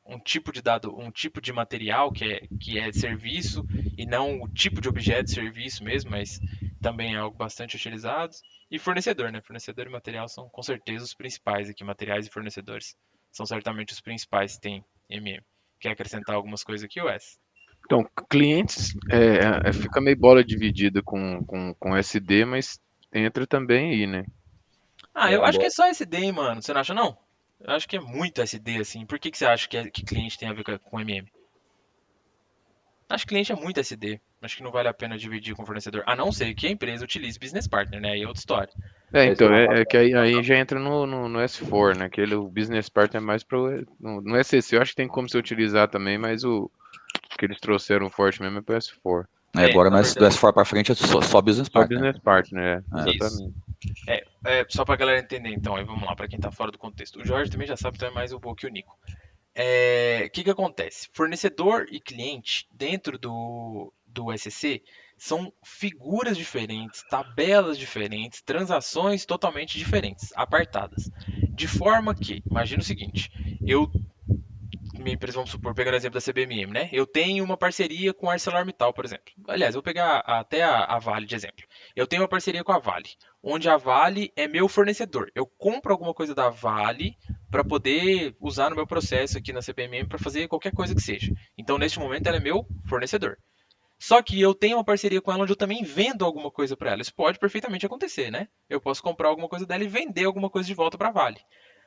Speaker 3: um tipo de dado, um tipo de material que é serviço e não o tipo de objeto de serviço mesmo, mas também é algo bastante utilizado. E fornecedor, né? Fornecedor e material são com certeza os principais aqui, materiais e fornecedores são certamente os principais que tem MM. Quer acrescentar algumas coisas aqui, Wes?
Speaker 4: Então, clientes fica meio bola dividida com SD, mas entra também aí, né?
Speaker 3: Ah, eu acho que é só SD, hein, mano. Você não acha, não? Eu acho que é muito SD, assim. Por que você acha que cliente tem a ver com MM? Acho que cliente é muito SD. Acho que não vale a pena dividir com fornecedor. A não ser que a empresa utilize business partner, né? Aí é outra história.
Speaker 4: Então, que aí já entra no S4, né? O business partner é mais no SCC, eu acho que tem como você utilizar também, mas o que eles trouxeram forte mesmo é pro S4.
Speaker 1: Agora do S4 para frente é só business partner.
Speaker 4: Só business partner, exatamente.
Speaker 3: Só pra galera entender, então, aí vamos lá, pra quem tá fora do contexto. O Jorge também já sabe, então é mais um pouco que o Nico. O que acontece? Fornecedor e cliente, dentro do SCC, são figuras diferentes, tabelas diferentes, transações totalmente diferentes, apartadas. De forma que, imagina o seguinte, minha empresa, vamos supor, pegando o exemplo da CBMM, né? Eu tenho uma parceria com a ArcelorMittal, por exemplo. Aliás, eu vou pegar até a Vale de exemplo. Eu tenho uma parceria com a Vale, onde a Vale é meu fornecedor. Eu compro alguma coisa da Vale para poder usar no meu processo aqui na CBMM para fazer qualquer coisa que seja. Então, neste momento, ela é meu fornecedor. Só que eu tenho uma parceria com ela onde eu também vendo alguma coisa para ela. Isso pode perfeitamente acontecer, né? Eu posso comprar alguma coisa dela e vender alguma coisa de volta para a Vale.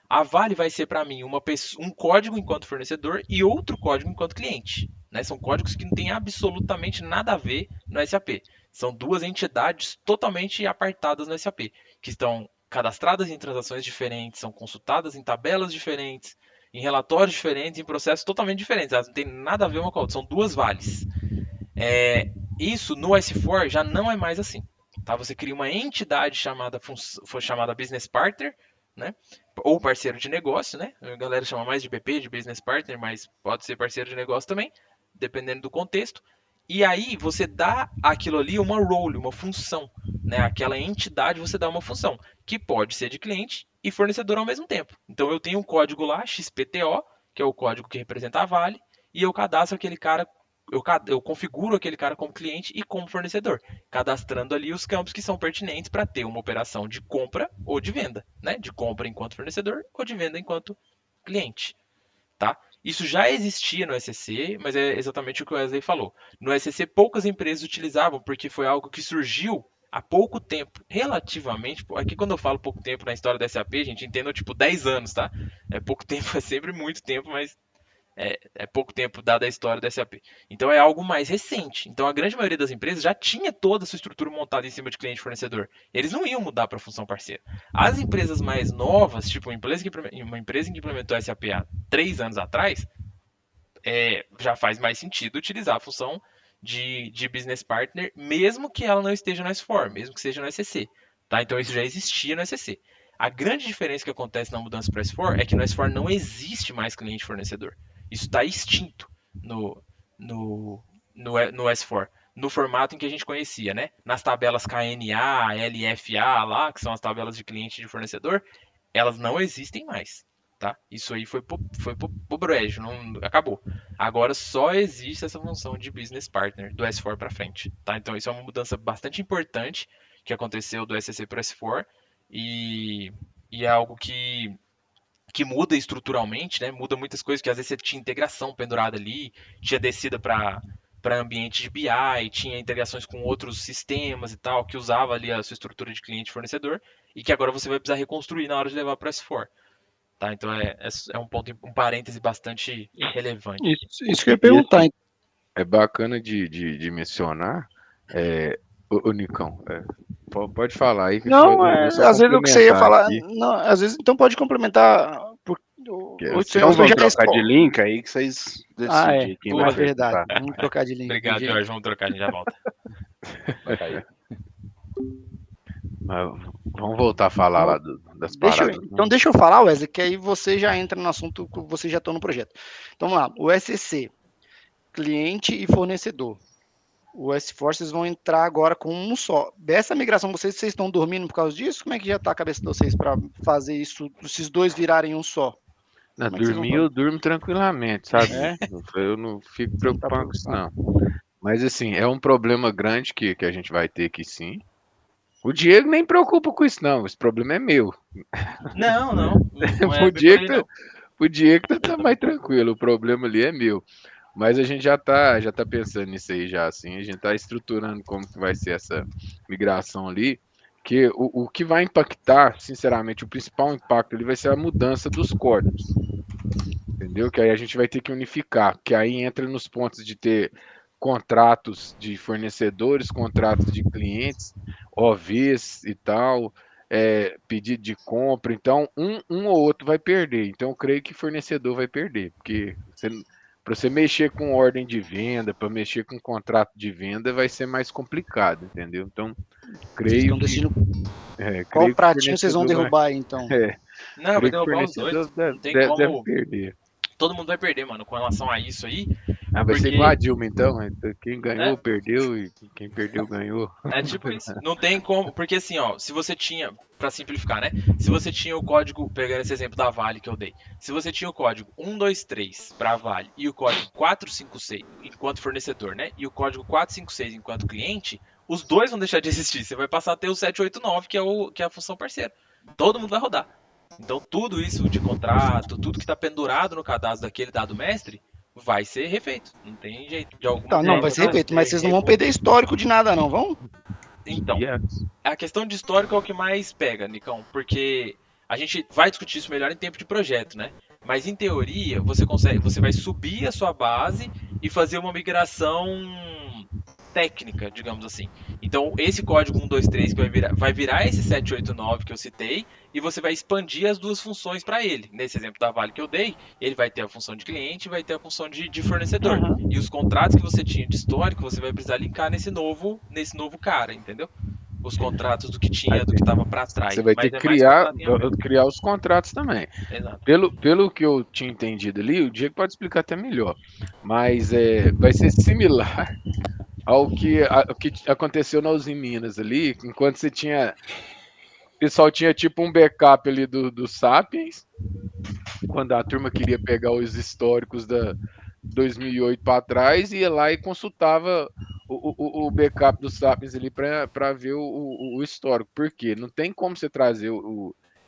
Speaker 3: A Vale vai ser para mim um código enquanto fornecedor e outro código enquanto cliente. Né? São códigos que não têm absolutamente nada a ver no SAP. São duas entidades totalmente apartadas no SAP, que estão cadastradas em transações diferentes, são consultadas em tabelas diferentes, em relatórios diferentes, em processos totalmente diferentes. Elas não têm nada a ver uma com a outra, são duas vales. Isso no S4 já não é mais assim. Tá? Você cria uma entidade chamada Business Partner, né? Ou parceiro de negócio, né? A galera chama mais de BP, de Business Partner, mas pode ser parceiro de negócio também, dependendo do contexto. E aí você dá aquilo ali uma role, uma função, né? Aquela entidade você dá uma função, que pode ser de cliente e fornecedor ao mesmo tempo. Então eu tenho um código lá, XPTO, que é o código que representa a Vale, e eu cadastro aquele cara, eu configuro aquele cara como cliente e como fornecedor, cadastrando ali os campos que são pertinentes para ter uma operação de compra ou de venda, né? De compra enquanto fornecedor ou de venda enquanto cliente, tá? Isso já existia no SCC, mas é exatamente o que o Wesley falou. No SCC poucas empresas utilizavam porque foi algo que surgiu há pouco tempo, relativamente. Aqui quando eu falo pouco tempo na história da SAP, gente, entenda tipo 10 anos, tá? Pouco tempo, é sempre muito tempo, mas é pouco tempo dada a história da SAP. Então é algo mais recente. Então a grande maioria das empresas já tinha toda a sua estrutura montada em cima de cliente fornecedor. Eles não iam mudar para a função parceira. As empresas mais novas, tipo uma empresa que implementou SAP há 3 anos atrás, já faz mais sentido utilizar a função de business partner, mesmo que ela não esteja no S4, mesmo que seja no SCC. Tá? Então isso já existia no SCC. A grande diferença que acontece na mudança para o S4 é que no S4 não existe mais cliente fornecedor. Isso está extinto no S4, no formato em que a gente conhecia, né? Nas tabelas KNA, LFA lá, que são as tabelas de cliente e de fornecedor, elas não existem mais, tá? Isso aí foi pro brejo, acabou. Agora só existe essa função de business partner do S4 para frente, tá? Então isso é uma mudança bastante importante que aconteceu do SCC para o S4 e é algo que muda estruturalmente, né? Muda muitas coisas, que às vezes você tinha integração pendurada ali, tinha descida para ambiente de BI, tinha integrações com outros sistemas e tal, que usava ali a sua estrutura de cliente fornecedor, e que agora você vai precisar reconstruir na hora de levar para o S4. Tá? Então é um ponto, um parêntese bastante relevante.
Speaker 5: Isso que eu ia perguntar.
Speaker 4: É bacana de mencionar, o Nicão, pode falar aí.
Speaker 5: Não, às vezes o que você ia falar, não, às vezes então pode complementar.
Speaker 6: Então vamos trocar de link aí que vocês decidem quem vai
Speaker 5: verdade. Vamos trocar de link.
Speaker 3: Obrigado, Jorge. Vamos trocar, a gente já volta.
Speaker 4: Mas vamos voltar a falar lá das paradas.
Speaker 5: Então deixa eu falar, Wesley, que aí você já entra no assunto que você já está no projeto. Então vamos lá, o SCC, cliente e fornecedor. O S-Forces vão entrar agora com um só. Dessa migração, vocês estão dormindo por causa disso? Como é que já está a cabeça de vocês para fazer isso, esses dois virarem um só?
Speaker 4: Dormir eu durmo tranquilamente, sabe? Eu não fico preocupado com isso, não. Mas assim, é um problema grande que a gente vai ter aqui, sim. O Diego nem preocupa com isso, não. Esse problema é meu.
Speaker 3: Não
Speaker 4: O Diego tá mais tranquilo. O problema ali é meu. Mas a gente já tá pensando nisso aí já, assim. A gente tá estruturando como que vai ser essa migração ali. Que o que vai impactar, sinceramente, o principal impacto ali vai ser a mudança dos códigos. Entendeu? Que aí a gente vai ter que unificar. Que aí entra nos pontos de ter contratos de fornecedores, contratos de clientes, OVs e tal, pedido de compra. Então, um ou outro vai perder. Então, eu creio que fornecedor vai perder, porque para você mexer com ordem de venda, para mexer com contrato de venda, vai ser mais complicado, entendeu? Então, creio que...
Speaker 5: Qual pratinho vocês vão derrubar aí, então?
Speaker 3: Não, vai derrubar os dois. Não tem como...
Speaker 4: Deve perder.
Speaker 3: Todo mundo vai perder, mano, com relação a isso aí.
Speaker 4: Vai ser igual a Dilma, então. Quem ganhou, perdeu, e quem perdeu, ganhou.
Speaker 3: É tipo isso. Não tem como. Porque assim, ó, se você tinha, pra simplificar, né? Se você tinha o código, pegando esse exemplo da Vale que eu dei. Se você tinha o código 123 pra Vale e o código 456 enquanto fornecedor, né? E o código 456 enquanto cliente, os dois vão deixar de existir. Você vai passar a ter o 789, que é a função parceira. Todo mundo vai rodar. Então, tudo isso de contrato, tudo que está pendurado no cadastro daquele dado mestre, vai ser refeito. Não tem jeito. De alguma
Speaker 5: forma. Não, vai ser refeito, mas vocês não vão perder histórico de nada, não, vão?
Speaker 3: Então, a questão de histórico é o que mais pega, Nicão, porque a gente vai discutir isso melhor em tempo de projeto, né? Mas, em teoria, você vai subir a sua base e fazer uma migração técnica, digamos assim. Então, esse código 123 que vai virar esse 789 que eu citei, e você vai expandir as duas funções para ele. Nesse exemplo da Vale que eu dei, ele vai ter a função de cliente e vai ter a função de fornecedor. E os contratos que você tinha de histórico, você vai precisar linkar nesse novo cara, entendeu? Os contratos do que tinha, do que estava para trás.
Speaker 4: Você vai ter que criar os contratos também.
Speaker 3: Exato.
Speaker 4: Pelo que eu tinha entendido ali, o Diego pode explicar até melhor. Mas vai ser similar ao que aconteceu na Uzi Minas ali, enquanto você tinha... O pessoal tinha tipo um backup ali do Sapiens, quando a turma queria pegar os históricos da 2008 para trás, ia lá e consultava o backup do Sapiens ali para ver o histórico. Por quê? Não tem como você trazer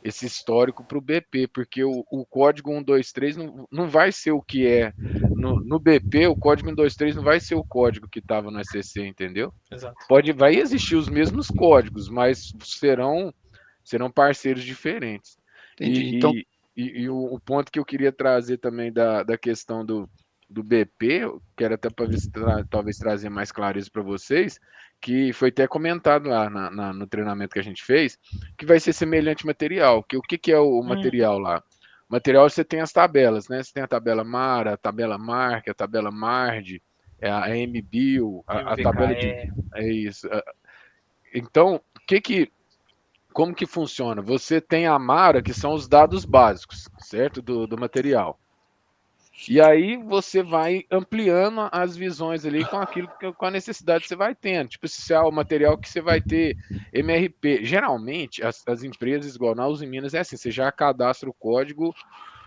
Speaker 4: esse histórico para o BP, porque o código 123 não vai ser o que é. No BP, o código 123 não vai ser o código que estava no SCC, entendeu?
Speaker 3: Exato.
Speaker 4: Vai existir os mesmos códigos, mas serão parceiros diferentes.
Speaker 5: Entendi.
Speaker 4: E o ponto que eu queria trazer também da questão do BP, quero até talvez trazer mais clareza para vocês, que foi até comentado lá no treinamento que a gente fez, que vai ser semelhante material. O que é o material lá? O material, você tem as tabelas, né? Você tem a tabela MARA, a tabela MARC, a tabela MARD, a MBIL, a tabela de... É isso. Então, como que funciona? Você tem a MARA, que são os dados básicos, certo? Do material. E aí você vai ampliando as visões ali com a necessidade que você vai tendo. Tipo, se é o material que você vai ter MRP. Geralmente, as empresas, igual na Uzi Minas, é assim, você já cadastra o código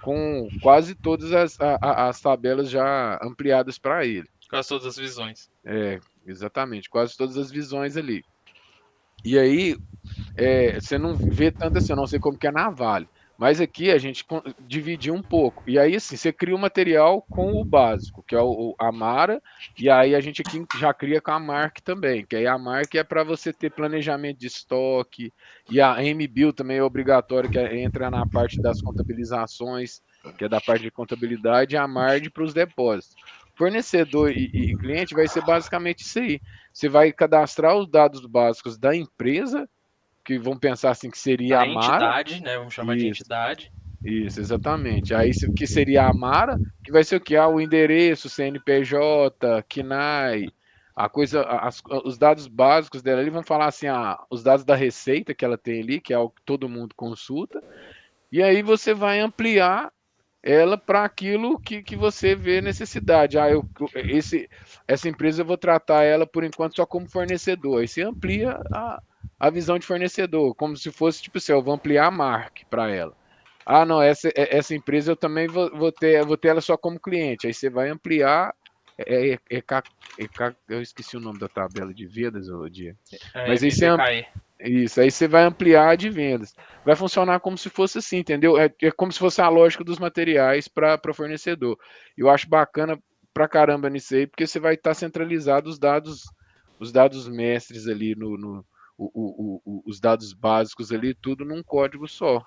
Speaker 4: com quase todas as tabelas já ampliadas para ele.
Speaker 3: Quase todas as visões.
Speaker 4: Exatamente, quase todas as visões ali. E aí, você não vê tanto assim, eu não sei como que é na Vale. Mas aqui a gente dividiu um pouco. E aí, assim, você cria o material com o básico, que é a MARA, e aí a gente aqui já cria com a MARC também, que aí a MARC é para você ter planejamento de estoque, e a MBIL também é obrigatório, que entra na parte das contabilizações, que é da parte de contabilidade, e a MARD para os depósitos. Fornecedor e cliente vai ser basicamente isso aí. Você vai cadastrar os dados básicos da empresa, que vão pensar assim que seria a MARA.
Speaker 3: Entidade, né? Vamos chamar de entidade.
Speaker 4: Isso, exatamente. Aí que seria a MARA, que vai ser o que? O endereço, CNPJ, KNAI, Os dados básicos dela ali vão falar assim, os dados da receita que ela tem ali, que é o que todo mundo consulta, e aí você vai ampliar ela para aquilo que você vê necessidade. Essa empresa eu vou tratar ela por enquanto só como fornecedor. Aí você amplia a visão de fornecedor, como se fosse tipo assim, eu vou ampliar a marca para ela. Ah, não, essa empresa eu também vou ter ela só como cliente. Aí você vai ampliar. Eu esqueci o nome da tabela de vendas, dia. Mas aí você vai ampliar a de vendas. Vai funcionar como se fosse assim, entendeu? É como se fosse a lógica dos materiais para fornecedor. Eu acho bacana pra caramba nisso aí, porque você vai estar centralizado os dados mestres ali os dados básicos ali, tudo num código só.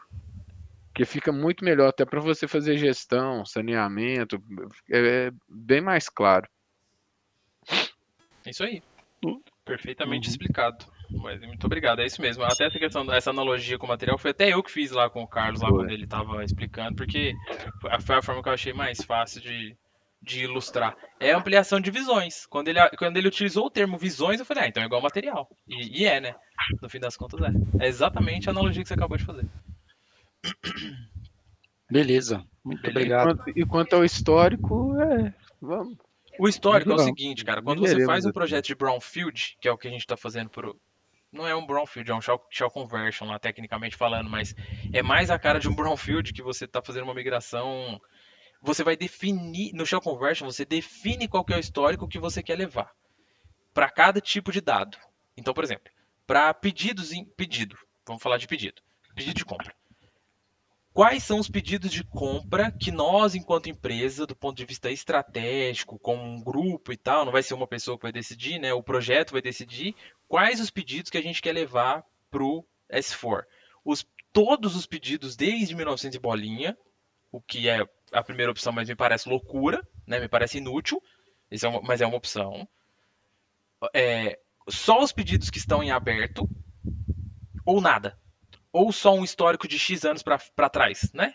Speaker 4: Que fica muito melhor até para você fazer gestão, saneamento, é bem mais claro.
Speaker 3: Isso aí. Perfeitamente explicado. Mas muito obrigado, é isso mesmo. Até essa questão, essa analogia com o material, foi até eu que fiz lá com o Carlos, lá quando ele estava explicando, porque foi a forma que eu achei mais fácil de ilustrar. É a ampliação de visões. Quando ele utilizou o termo visões, eu falei, então é igual material. E é, né? No fim das contas é. É exatamente a analogia que você acabou de fazer.
Speaker 5: Beleza, muito obrigado.
Speaker 4: E quanto ao histórico, vamos.
Speaker 3: O histórico é o seguinte, cara, quando você faz um projeto de brownfield, que é o que a gente está fazendo não é um brownfield, é um shell conversion lá, tecnicamente falando, mas é mais a cara de um brownfield que você está fazendo uma migração. Você vai definir, no shell conversion, você define qual que é o histórico que você quer levar para cada tipo de dado. Então, por exemplo, para pedido, vamos falar de pedido de compra. Quais são os pedidos de compra que nós, enquanto empresa, do ponto de vista estratégico, como um grupo e tal, não vai ser uma pessoa que vai decidir, né? O projeto vai decidir quais os pedidos que a gente quer levar para o S4. Todos os pedidos desde 1900 e bolinha, o que é a primeira opção, mas me parece loucura, né? Me parece inútil, mas é uma opção. Só os pedidos que estão em aberto ou nada. Ou só um histórico de X anos para trás, né?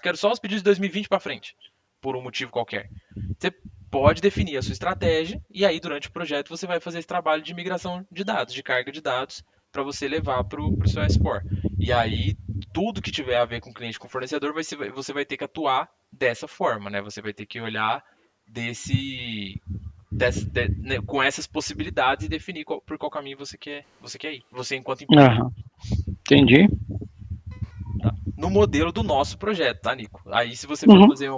Speaker 3: Quero só os pedidos de 2020 para frente, por um motivo qualquer. Você pode definir a sua estratégia e aí durante o projeto você vai fazer esse trabalho de migração de dados, de carga de dados para você levar para o seu S4. E aí tudo que tiver a ver com cliente, com fornecedor, você vai ter que atuar dessa forma, né? Você vai ter que olhar com essas possibilidades e definir por qual caminho você quer ir. Você enquanto empresa.
Speaker 5: Entendi.
Speaker 3: Tá? No modelo do nosso projeto, tá, Nico? Aí se você for fazer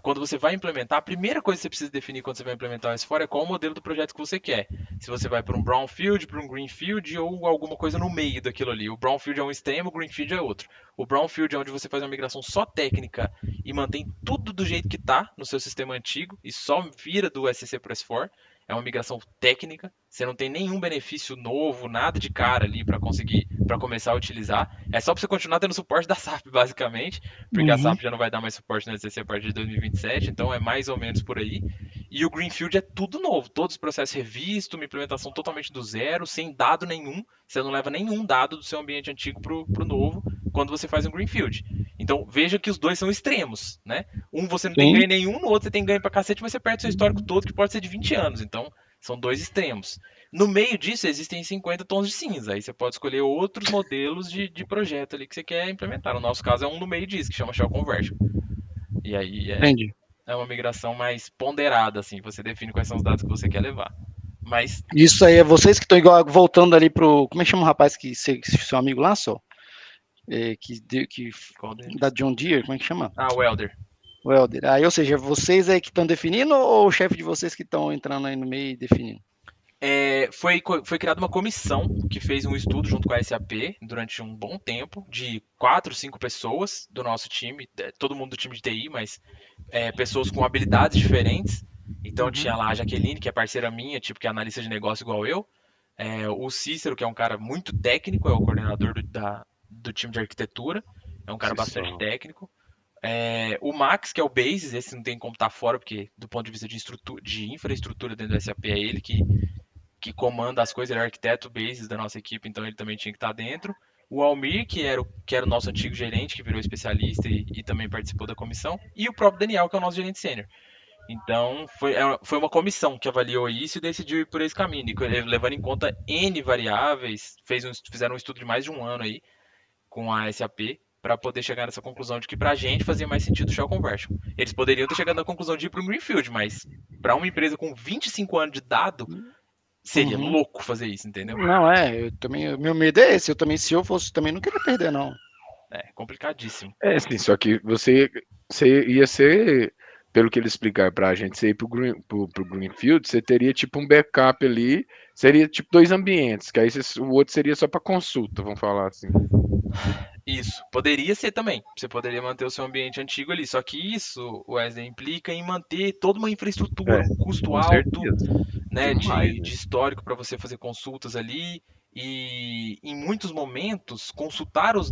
Speaker 3: quando você vai implementar, a primeira coisa que você precisa definir quando você vai implementar o S4 é qual o modelo do projeto que você quer. Se você vai para um brownfield, para um greenfield ou alguma coisa no meio daquilo ali. O brownfield é um extremo, o greenfield é outro. O brownfield é onde você faz uma migração só técnica e mantém tudo do jeito que está no seu sistema antigo e só vira do SCC para o S4. É uma migração técnica, você não tem nenhum benefício novo, nada de cara ali para começar a utilizar. É só para você continuar tendo suporte da SAP, basicamente, porque a SAP já não vai dar mais suporte no SCC a partir de 2027, então é mais ou menos por aí. E o Greenfield é tudo novo, todos os processos revistos, uma implementação totalmente do zero, sem dado nenhum. Você não leva nenhum dado do seu ambiente antigo para o novo quando você faz um Greenfield. Então veja que os dois são extremos, né? Um você não tem ganho nenhum, no outro você tem ganho pra cacete, mas você perde seu histórico todo, que pode ser de 20 anos. Então são dois extremos. No meio disso existem 50 tons de cinza. Aí você pode escolher outros modelos de projeto ali que você quer implementar. No nosso caso é um no meio disso, que chama Shell Conversion. E aí é uma migração mais ponderada, assim. Você define quais são os dados que você quer levar. Mas
Speaker 5: isso aí é vocês que estão igual voltando ali pro. Como é que chama o rapaz que seu amigo lá, só? Da John Deere, como é que chama?
Speaker 3: O Welder.
Speaker 5: Aí, ou seja, vocês aí que estão definindo ou o chefe de vocês que estão entrando aí no meio e definindo?
Speaker 3: Foi criada uma comissão que fez um estudo junto com a SAP durante um bom tempo, de 4, 5 pessoas do nosso time, todo mundo do time de TI, mas pessoas com habilidades diferentes. Então tinha lá a Jaqueline, que é parceira minha, tipo, que é analista de negócio igual eu. O Cícero, que é um cara muito técnico, é o coordenador do time de arquitetura, é um cara bastante técnico. O Max, que é o Basis, esse não tem como estar fora, porque do ponto de vista de infraestrutura dentro do SAP é ele que comanda as coisas, ele é o arquiteto Basis da nossa equipe, então ele também tinha que estar dentro. O Almir, que era o nosso antigo gerente, que virou especialista e também participou da comissão. E o próprio Daniel, que é o nosso gerente sênior. Então, foi uma comissão que avaliou isso e decidiu ir por esse caminho, levando em conta N variáveis, fizeram um estudo de mais de um ano aí com a SAP para poder chegar nessa conclusão de que para a gente fazia mais sentido o Shell Conversion. Eles poderiam ter chegado na conclusão de ir para um Greenfield, mas para uma empresa com 25 anos de dado, seria louco fazer isso, entendeu?
Speaker 5: Não, meu medo é esse. Eu também, se eu fosse, também não queria perder, não.
Speaker 3: É complicadíssimo.
Speaker 4: Sim, só que você ia ser, pelo que eles explicaram pra gente, você ir pro Greenfield, você teria tipo um backup ali, seria tipo 2 ambientes, que aí o outro seria só para consulta, vamos falar assim.
Speaker 3: Isso, poderia ser também. Você poderia manter o seu ambiente antigo ali. Só que isso, Wesley, implica em manter toda uma infraestrutura, um custo alto, né, de histórico para você fazer consultas ali. E em muitos momentos, consultar os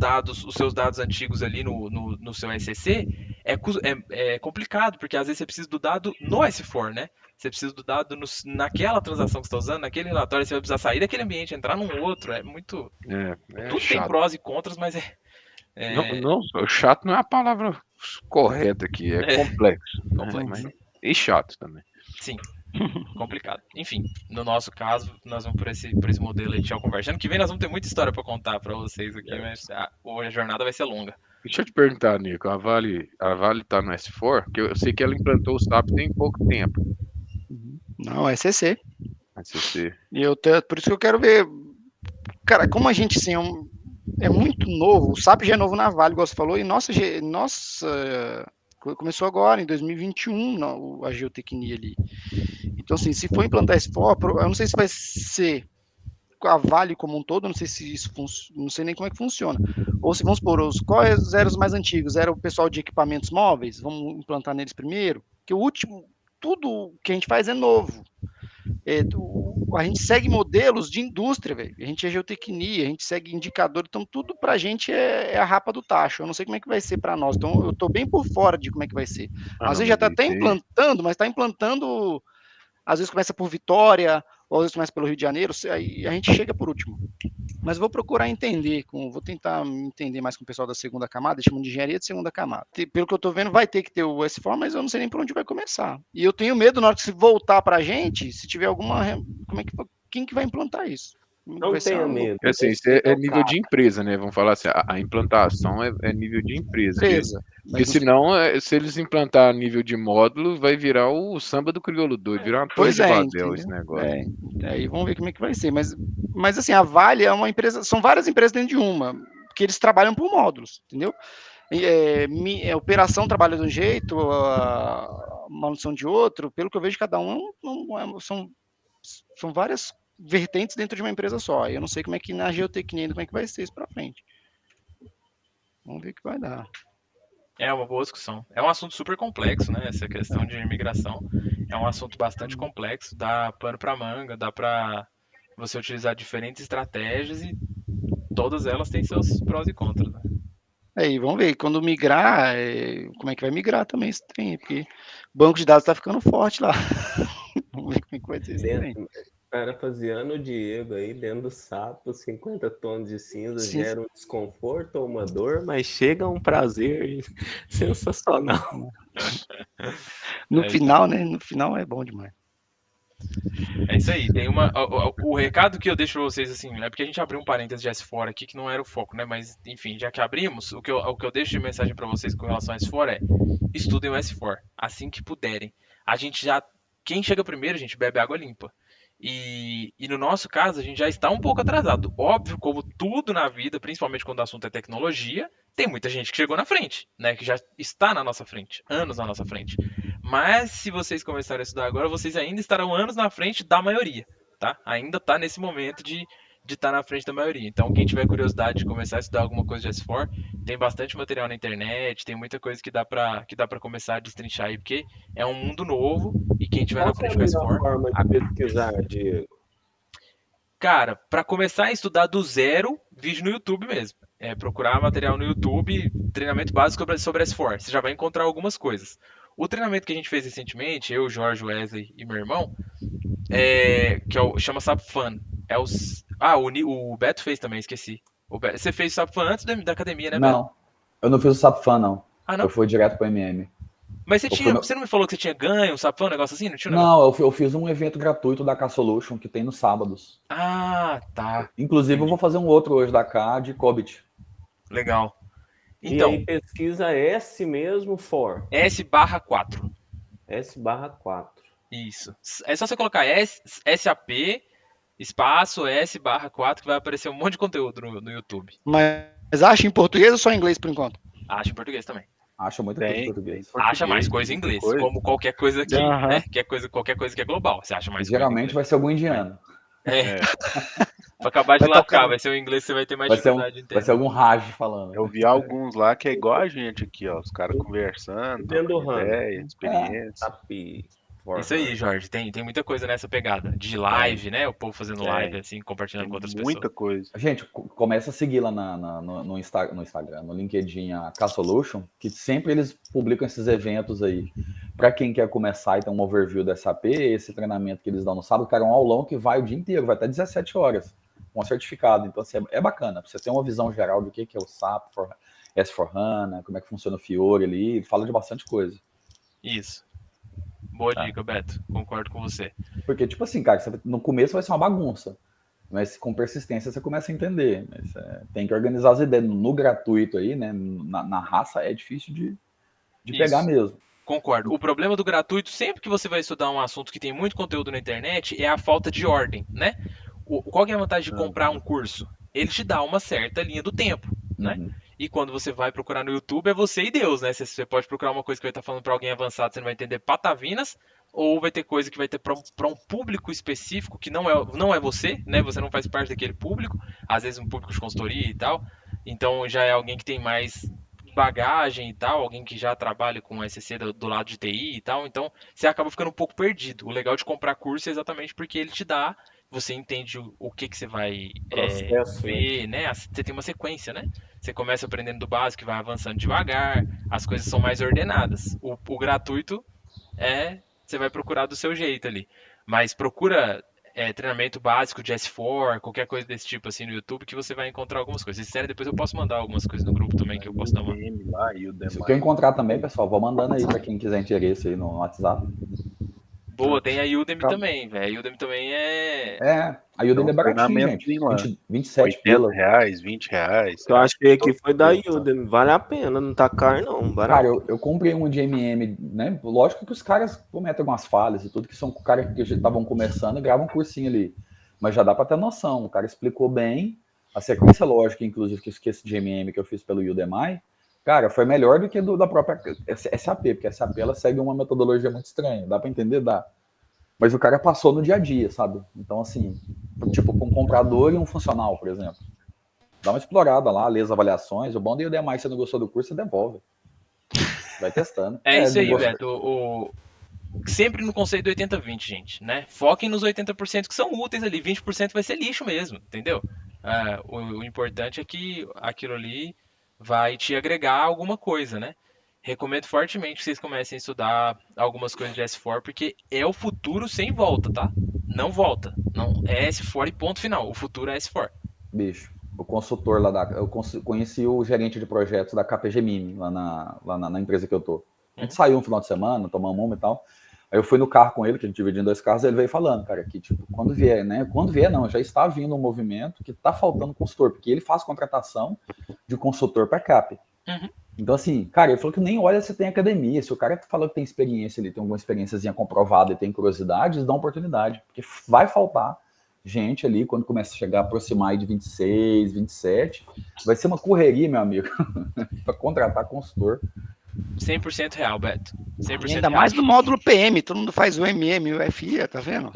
Speaker 3: seus dados antigos ali no seu SCC é complicado, porque às vezes você precisa do dado no S4, né? Você precisa do dado naquela transação que você está usando, naquele relatório, você vai precisar sair daquele ambiente, entrar num outro. É muito. Tudo
Speaker 4: chato.
Speaker 3: tem prós e contras, mas
Speaker 4: Não, chato não é a palavra correta aqui, é complexo.
Speaker 3: complexo.
Speaker 4: E chato também.
Speaker 3: Sim, complicado. Enfim, no nosso caso, nós vamos por esse modelo aí de Shell Conversion. Ano que vem nós vamos ter muita história para contar para vocês aqui, mas a jornada vai ser longa.
Speaker 4: Deixa eu te perguntar, Nico, a Vale tá no S4? Porque eu sei que ela implantou o SAP tem pouco tempo.
Speaker 5: Não, é SCC.
Speaker 4: SCC.
Speaker 5: Por isso que eu quero ver. Cara, como a gente assim, é muito novo, o SAP já é novo na Vale, igual você falou, e começou agora, em 2021, a geotecnia ali. Então, assim, se for implantar S4, eu não sei se vai ser a Vale como um todo, não sei se isso não sei nem como é que funciona. Ou se vamos supor, quais eram os mais antigos? Era o pessoal de equipamentos móveis? Vamos implantar neles primeiro? Porque o último, tudo que a gente faz é novo. A gente segue modelos de indústria, velho. A gente é geotecnia, a gente segue indicador, então tudo pra gente é a rapa do tacho. Eu não sei como é que vai ser para nós. Então eu tô bem por fora de como é que vai ser. Às vezes já tá até implantando, mas tá implantando, às vezes começa por Vitória, ou às vezes começa pelo Rio de Janeiro, aí a gente chega por último. Mas vou procurar entender, vou tentar entender mais com o pessoal da segunda camada, chamam de engenharia de segunda camada. Pelo que eu estou vendo, vai ter que ter o S4, mas eu não sei nem por onde vai começar. E eu tenho medo, na hora que se voltar para a gente, se tiver alguma... quem que vai implantar isso?
Speaker 2: Não tenha medo.
Speaker 4: Assim, isso é nível de empresa, né? Vamos falar assim, a implantação é nível de empresa. Porque senão, se eles implantar nível de módulo, vai virar o samba do crioulo doido, virar uma torre de Babel esse negócio.
Speaker 5: Aí vamos ver como é que vai ser. Mas assim, a Vale é uma empresa, são várias empresas dentro de uma, que eles trabalham por módulos, entendeu? A operação trabalha de um jeito, a manutenção de outro, pelo que eu vejo, cada são várias vertentes dentro de uma empresa só. Eu não sei como é que na geotecnia, como é que vai ser isso para frente. Vamos ver o que vai dar.
Speaker 3: É uma boa discussão. É um assunto super complexo, né? Essa questão de imigração é um assunto bastante complexo. Dá pano para manga, dá para você utilizar diferentes estratégias e todas elas têm seus prós e contras, né?
Speaker 5: Aí, vamos ver, quando migrar, como é que vai migrar também esse trem, porque o banco de dados está ficando forte lá. Vamos ver como é que vai ser esse trem.
Speaker 2: Parafraseando o Diego aí, dentro do sapo, 50 tons de cinza gera um desconforto ou uma dor, mas chega um prazer sensacional.
Speaker 5: No final, né? No final é bom demais.
Speaker 3: É isso aí. Tem o recado que eu deixo pra vocês, assim, é porque a gente abriu um parênteses de S4 aqui, que não era o foco, né? Mas, enfim, já que abrimos, o que eu deixo de mensagem pra vocês com relação a S4 é: estudem o S4, assim que puderem. Quem chega primeiro, a gente bebe água limpa. E no nosso caso, a gente já está um pouco atrasado. Óbvio, como tudo na vida, principalmente quando o assunto é tecnologia, tem muita gente que chegou na frente, né? Que já está na nossa frente, anos na nossa frente. Mas se vocês começarem a estudar agora, vocês ainda estarão anos na frente da maioria, tá? Ainda está nesse momento de estar na frente da maioria. Então, quem tiver curiosidade de começar a estudar alguma coisa de S4, tem bastante material na internet, tem muita coisa que dá para começar a destrinchar aí, porque é um mundo novo e quem tiver na frente com S4...
Speaker 2: Qual é a forma de pesquisar, Diego?
Speaker 3: Cara, para começar a estudar do zero, vídeo no YouTube mesmo. Procurar material no YouTube, treinamento básico sobre S4. Você já vai encontrar algumas coisas. O treinamento que a gente fez recentemente, eu, Jorge, Wesley e meu irmão, chama SAP Fun. O Beto fez também, esqueci. Você fez o SAP Fun antes da academia, né, Beto?
Speaker 1: Não, eu não fiz o SAP Fun, não.
Speaker 3: Ah, não?
Speaker 1: Eu fui direto pro MM.
Speaker 3: Mas você não me falou que você tinha ganho, sabe? Foi um negócio assim? Não tinha um negócio?
Speaker 1: Não, eu fiz um evento gratuito da K-Solution que tem nos sábados.
Speaker 3: Ah, tá.
Speaker 1: Inclusive, eu vou fazer um outro hoje da K de Cobit.
Speaker 3: Legal.
Speaker 2: Então, e aí pesquisa S mesmo, for.
Speaker 3: S/4.
Speaker 2: S/4.
Speaker 3: Isso. É só você colocar SAP, espaço, S/4, que vai aparecer um monte de conteúdo no YouTube.
Speaker 5: Mas acha em português ou só em inglês por enquanto?
Speaker 3: Acha em português também.
Speaker 1: Acha muita coisa em português.
Speaker 3: Acha mais coisa em inglês, como qualquer coisa aqui, né? Qualquer coisa que é global, você acha mais
Speaker 1: Geralmente
Speaker 3: coisa em
Speaker 1: vai ser algum indiano.
Speaker 3: Pra acabar de lascar, vai ser o inglês que você vai ter mais dificuldade de entender.
Speaker 1: Vai ser algum Raj falando.
Speaker 6: Eu vi alguns lá que é igual a gente aqui, ó. Os caras conversando, ideia, experiência.
Speaker 3: Isso aí, Jorge. Tem muita coisa nessa pegada. De live, né? O povo fazendo live, assim, compartilhando com outras pessoas.
Speaker 6: Muita coisa.
Speaker 1: Gente, começa a seguir lá no Instagram, no LinkedIn, a K-Solution, que sempre eles publicam esses eventos aí. Para quem quer começar e ter um overview da SAP, esse treinamento que eles dão no sábado, cara, é um aulão que vai o dia inteiro, vai até 17 horas, com certificado. Então, assim, é bacana, pra você ter uma visão geral do que é o SAP, S4HANA, como é que funciona o Fiori ali, fala de bastante coisa.
Speaker 3: Isso. Boa dica, Beto. Concordo com você.
Speaker 1: Porque, tipo assim, cara, no começo vai ser uma bagunça, mas com persistência você começa a entender. Mas, tem que organizar as ideias. No gratuito aí, né? Na raça é difícil de pegar mesmo.
Speaker 3: Concordo. O problema do gratuito, sempre que você vai estudar um assunto que tem muito conteúdo na internet, é a falta de ordem, né? Qual que é a vantagem de comprar um curso? Ele te dá uma certa linha do tempo, né? E quando você vai procurar no YouTube, é você e Deus, né? Você pode procurar uma coisa que vai estar falando para alguém avançado, você não vai entender patavinas, ou vai ter coisa que vai ter para um público específico que não é você, né? Você não faz parte daquele público, às vezes um público de consultoria e tal. Então já é alguém que tem mais bagagem e tal, alguém que já trabalha com SC do lado de TI e tal. Então você acaba ficando um pouco perdido. O legal de comprar curso é exatamente porque ele te dá, você entende o que você vai ver, né? Você tem uma sequência, né? Você começa aprendendo do básico e vai avançando devagar, as coisas são mais ordenadas. O gratuito você vai procurar do seu jeito ali. Mas procura treinamento básico de S4, qualquer coisa desse tipo assim no YouTube, que você vai encontrar algumas coisas. Se quiser, depois eu posso mandar algumas coisas no grupo também, que eu posso dar uma...
Speaker 1: Se eu encontrar também, pessoal, vou mandando aí para quem quiser interesse aí no WhatsApp.
Speaker 3: Boa, tem a Udemy também, velho. A Udemy também
Speaker 1: a Udemy é baratinho, gente. 27 pila.
Speaker 6: R$20, R$20.
Speaker 2: Eu achei que foi da Udemy. Vale a pena, não tá caro não. Barato.
Speaker 1: Cara, eu comprei um de MM, né? Lógico que os caras cometem algumas falhas e tudo, que são caras que já estavam começando e gravam um cursinho ali. Mas já dá para ter noção. O cara explicou bem. A sequência lógica, inclusive, que eu esqueci de MM que eu fiz pelo Udemy, cara, foi melhor do que da própria SAP, porque a SAP ela segue uma metodologia muito estranha. Dá para entender? Dá. Mas o cara passou no dia a dia, sabe? Então, assim, tipo, com um comprador e um funcional, por exemplo. Dá uma explorada lá, lê as avaliações. O bom de Udemy, se você não gostou do curso, você devolve. Vai testando.
Speaker 3: Isso aí, Beto. Sempre no conceito do 80-20, gente, né? Foquem nos 80% que são úteis ali. 20% vai ser lixo mesmo, entendeu? O importante é que aquilo ali vai te agregar alguma coisa, né? Recomendo fortemente que vocês comecem a estudar algumas coisas de S4, porque é o futuro sem volta, tá? Não volta. Não, é S4 e ponto final. O futuro é S4.
Speaker 1: Bicho, o consultor lá eu conheci o gerente de projetos da KPG lá na empresa que eu tô. A gente saiu um final de semana, tomamos uma e tal. Aí eu fui no carro com ele, que a gente dividiu em 2 carros, e ele veio falando, cara, que tipo, quando vier, né? Quando vier, não, já está vindo um movimento que tá faltando consultor, porque ele faz contratação de consultor para CAP. Então, assim, cara, ele falou que nem olha se tem academia. Se o cara falou que tem experiência, ele tem alguma experiênciazinha comprovada e tem curiosidade, eles dão oportunidade. Porque vai faltar gente ali, quando começa a chegar, aproximar aí de 26, 27, vai ser uma correria, meu amigo, para contratar consultor.
Speaker 3: 100% real, Beto. 100%
Speaker 5: e ainda mais no módulo PM, todo mundo faz o MM e o FI, tá vendo?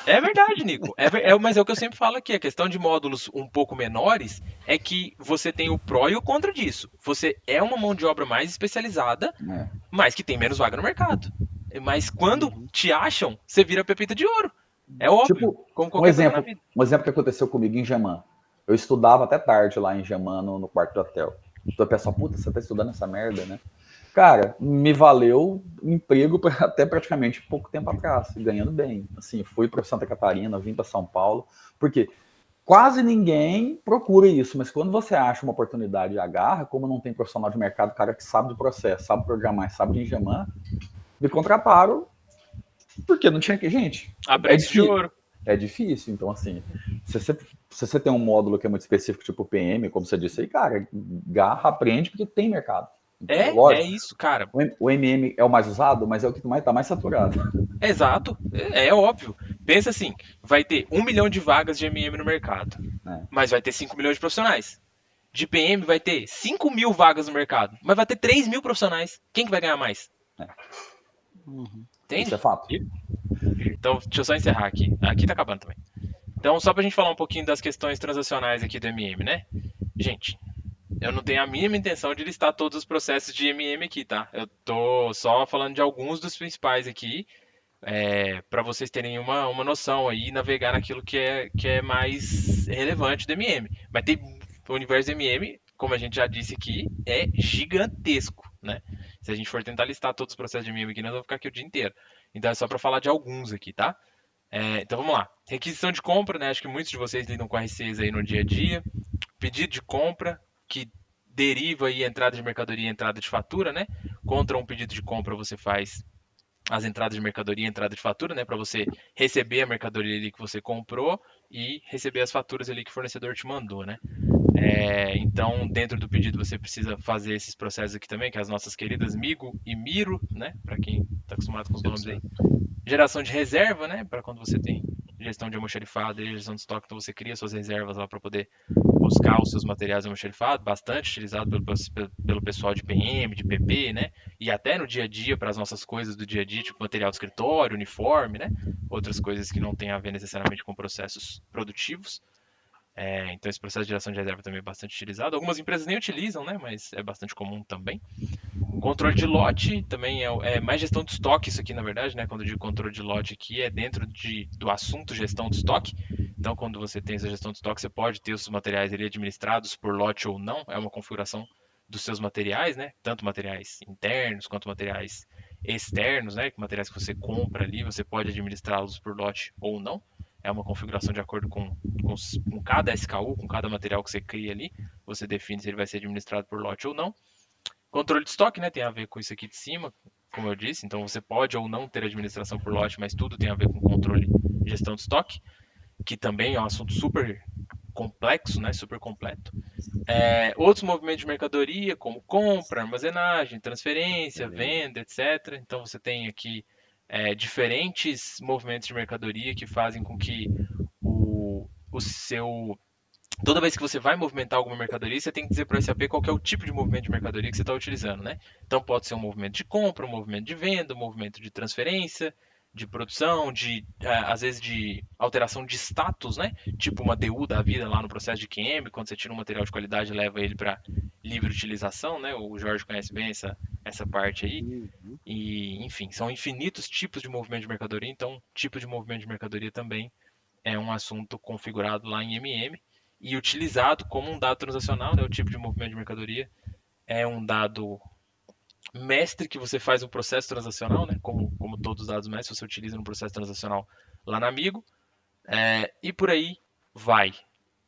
Speaker 3: É verdade, Nico. Mas é o que eu sempre falo aqui. A questão de módulos um pouco menores é que você tem o pró e o contra disso. Você é uma mão de obra mais especializada, mas que tem menos vaga no mercado. Mas quando te acham, você vira pepita de ouro. É óbvio.
Speaker 1: Tipo, como qualquer um exemplo que aconteceu comigo em Gemã. Eu estudava até tarde lá em Gemã, no quarto do hotel. Então o pessoal, puta, você tá estudando essa merda, né? Cara, me valeu emprego até praticamente pouco tempo atrás, ganhando bem. Assim, fui para Santa Catarina, vim para São Paulo, porque quase ninguém procura isso, mas quando você acha uma oportunidade e agarra, como não tem profissional de mercado, cara que sabe do processo, sabe programar, sabe engemar, me contrataram porque não tinha que, gente.
Speaker 3: A preço de ouro.
Speaker 1: É difícil, então assim, se você tem um módulo que é muito específico, tipo PM, como você disse aí, cara, garra, aprende, porque tem mercado. Então,
Speaker 3: é isso, cara.
Speaker 1: O MM é o mais usado, mas é o que tá mais saturado.
Speaker 3: Exato, é óbvio. Pensa assim, vai ter 1 milhão de vagas de MM no mercado, mas vai ter 5 milhões de profissionais. De PM vai ter 5 mil vagas no mercado, mas vai ter 3 mil profissionais. Quem que vai ganhar mais? Entende?
Speaker 1: Isso é fato.
Speaker 3: Então, deixa eu só encerrar aqui. Aqui tá acabando também. Então, só pra gente falar um pouquinho das questões transacionais aqui do MM, né? Gente, eu não tenho a mínima intenção de listar todos os processos de MM aqui, tá? Eu tô só falando de alguns dos principais aqui, para vocês terem uma noção aí, navegar naquilo que é mais relevante do MM. Mas tem o universo do MM, como a gente já disse aqui, é gigantesco, né? Se a gente for tentar listar todos os processos de MM aqui, nós vamos ficar aqui o dia inteiro. Então é só para falar de alguns aqui, tá? Então vamos lá. Requisição de compra, né? Acho que muitos de vocês lidam com RCs aí no dia a dia. Pedido de compra, que deriva aí entrada de mercadoria e entrada de fatura, né? Contra um pedido de compra você faz as entradas de mercadoria e entrada de fatura, né? Para você receber a mercadoria ali que você comprou e receber as faturas ali que o fornecedor te mandou, né? Então, dentro do pedido você precisa fazer esses processos aqui também, que é as nossas queridas Migo e Miro, né? Para quem está acostumado com os nomes aí. Geração de reserva, né? Para quando você tem gestão de almoxarifado e gestão de estoque, então você cria suas reservas lá para poder buscar os seus materiais de almoxarifado, bastante utilizado pelo pessoal de PM, de PP, né? E até no dia a dia, para as nossas coisas do dia a dia, tipo material de escritório, uniforme, né? Outras coisas que não têm a ver necessariamente com processos produtivos. Então esse processo de geração de reserva também é bastante utilizado. Algumas empresas nem utilizam, né? Mas é bastante comum também. Controle de lote também é mais gestão de estoque isso aqui, na verdade, né? Quando eu digo controle de lote aqui, é dentro do assunto gestão de estoque. Então, quando você tem essa gestão de estoque, você pode ter os seus materiais ali administrados por lote ou não. É uma configuração dos seus materiais, né? Tanto materiais internos quanto materiais externos, né? Materiais que você compra ali, você pode administrá-los por lote ou não. É uma configuração de acordo com cada SKU, com cada material que você cria ali. Você define se ele vai ser administrado por lote ou não. Controle de estoque, né? Tem a ver com isso aqui de cima, como eu disse. Então você pode ou não ter administração por lote, mas tudo tem a ver com controle e gestão de estoque, que também é um assunto super complexo, né? Super completo. Outros movimentos de mercadoria, como compra, armazenagem, transferência, venda, etc. Então você tem aqui diferentes movimentos de mercadoria que fazem com que o seu toda vez que você vai movimentar alguma mercadoria, você tem que dizer para o SAP qual é o tipo de movimento de mercadoria que você está utilizando, né? Então pode ser um movimento de compra, um movimento de venda, um movimento de transferência, de produção, às vezes de alteração de status, né? Tipo uma DU da vida lá no processo de QM, quando você tira um material de qualidade e leva ele para livre utilização, né? O Jorge conhece bem essa parte aí. E, enfim, são infinitos tipos de movimento de mercadoria, então tipo de movimento de mercadoria também é um assunto configurado lá em MM e utilizado como um dado transacional, né? O tipo de movimento de mercadoria é um dado mestre que você faz um processo transacional, né? Como todos os dados mestres, você utiliza no processo transacional lá na Amigo. E por aí vai.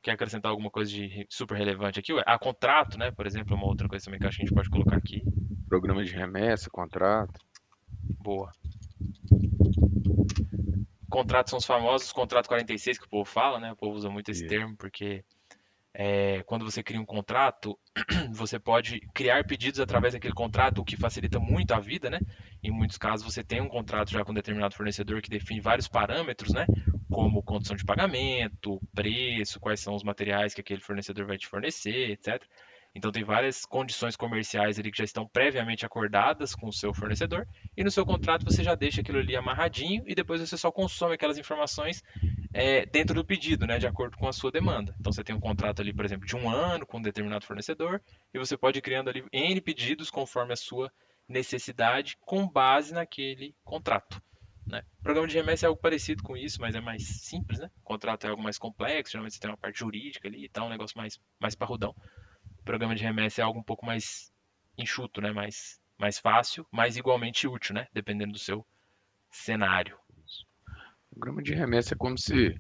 Speaker 3: Quer acrescentar alguma coisa de super relevante aqui? Contrato, né? Por exemplo, é uma outra coisa também que eu acho que a gente pode colocar aqui.
Speaker 4: Programa de remessa, contrato.
Speaker 3: Boa. Contratos são os famosos contrato 46 que o povo fala, né? O povo usa muito esse termo porque quando você cria um contrato, você pode criar pedidos através daquele contrato, o que facilita muito a vida, né? Em muitos casos você tem um contrato já com um determinado fornecedor que define vários parâmetros, né? Como condição de pagamento, preço, quais são os materiais que aquele fornecedor vai te fornecer, etc. Então tem várias condições comerciais ali que já estão previamente acordadas com o seu fornecedor e no seu contrato você já deixa aquilo ali amarradinho e depois você só consome aquelas informações dentro do pedido, né, de acordo com a sua demanda. Então você tem um contrato ali, por exemplo, de 1 ano com um determinado fornecedor e você pode ir criando ali N pedidos conforme a sua necessidade com base naquele contrato. Né? O programa de remessa é algo parecido com isso, mas é mais simples, né? O contrato é algo mais complexo, geralmente você tem uma parte jurídica ali e tal, um negócio mais parrudão. O programa de remessa é algo um pouco mais enxuto, né? Mais fácil, mas igualmente útil, né? Dependendo do seu cenário.
Speaker 4: O programa de remessa é como se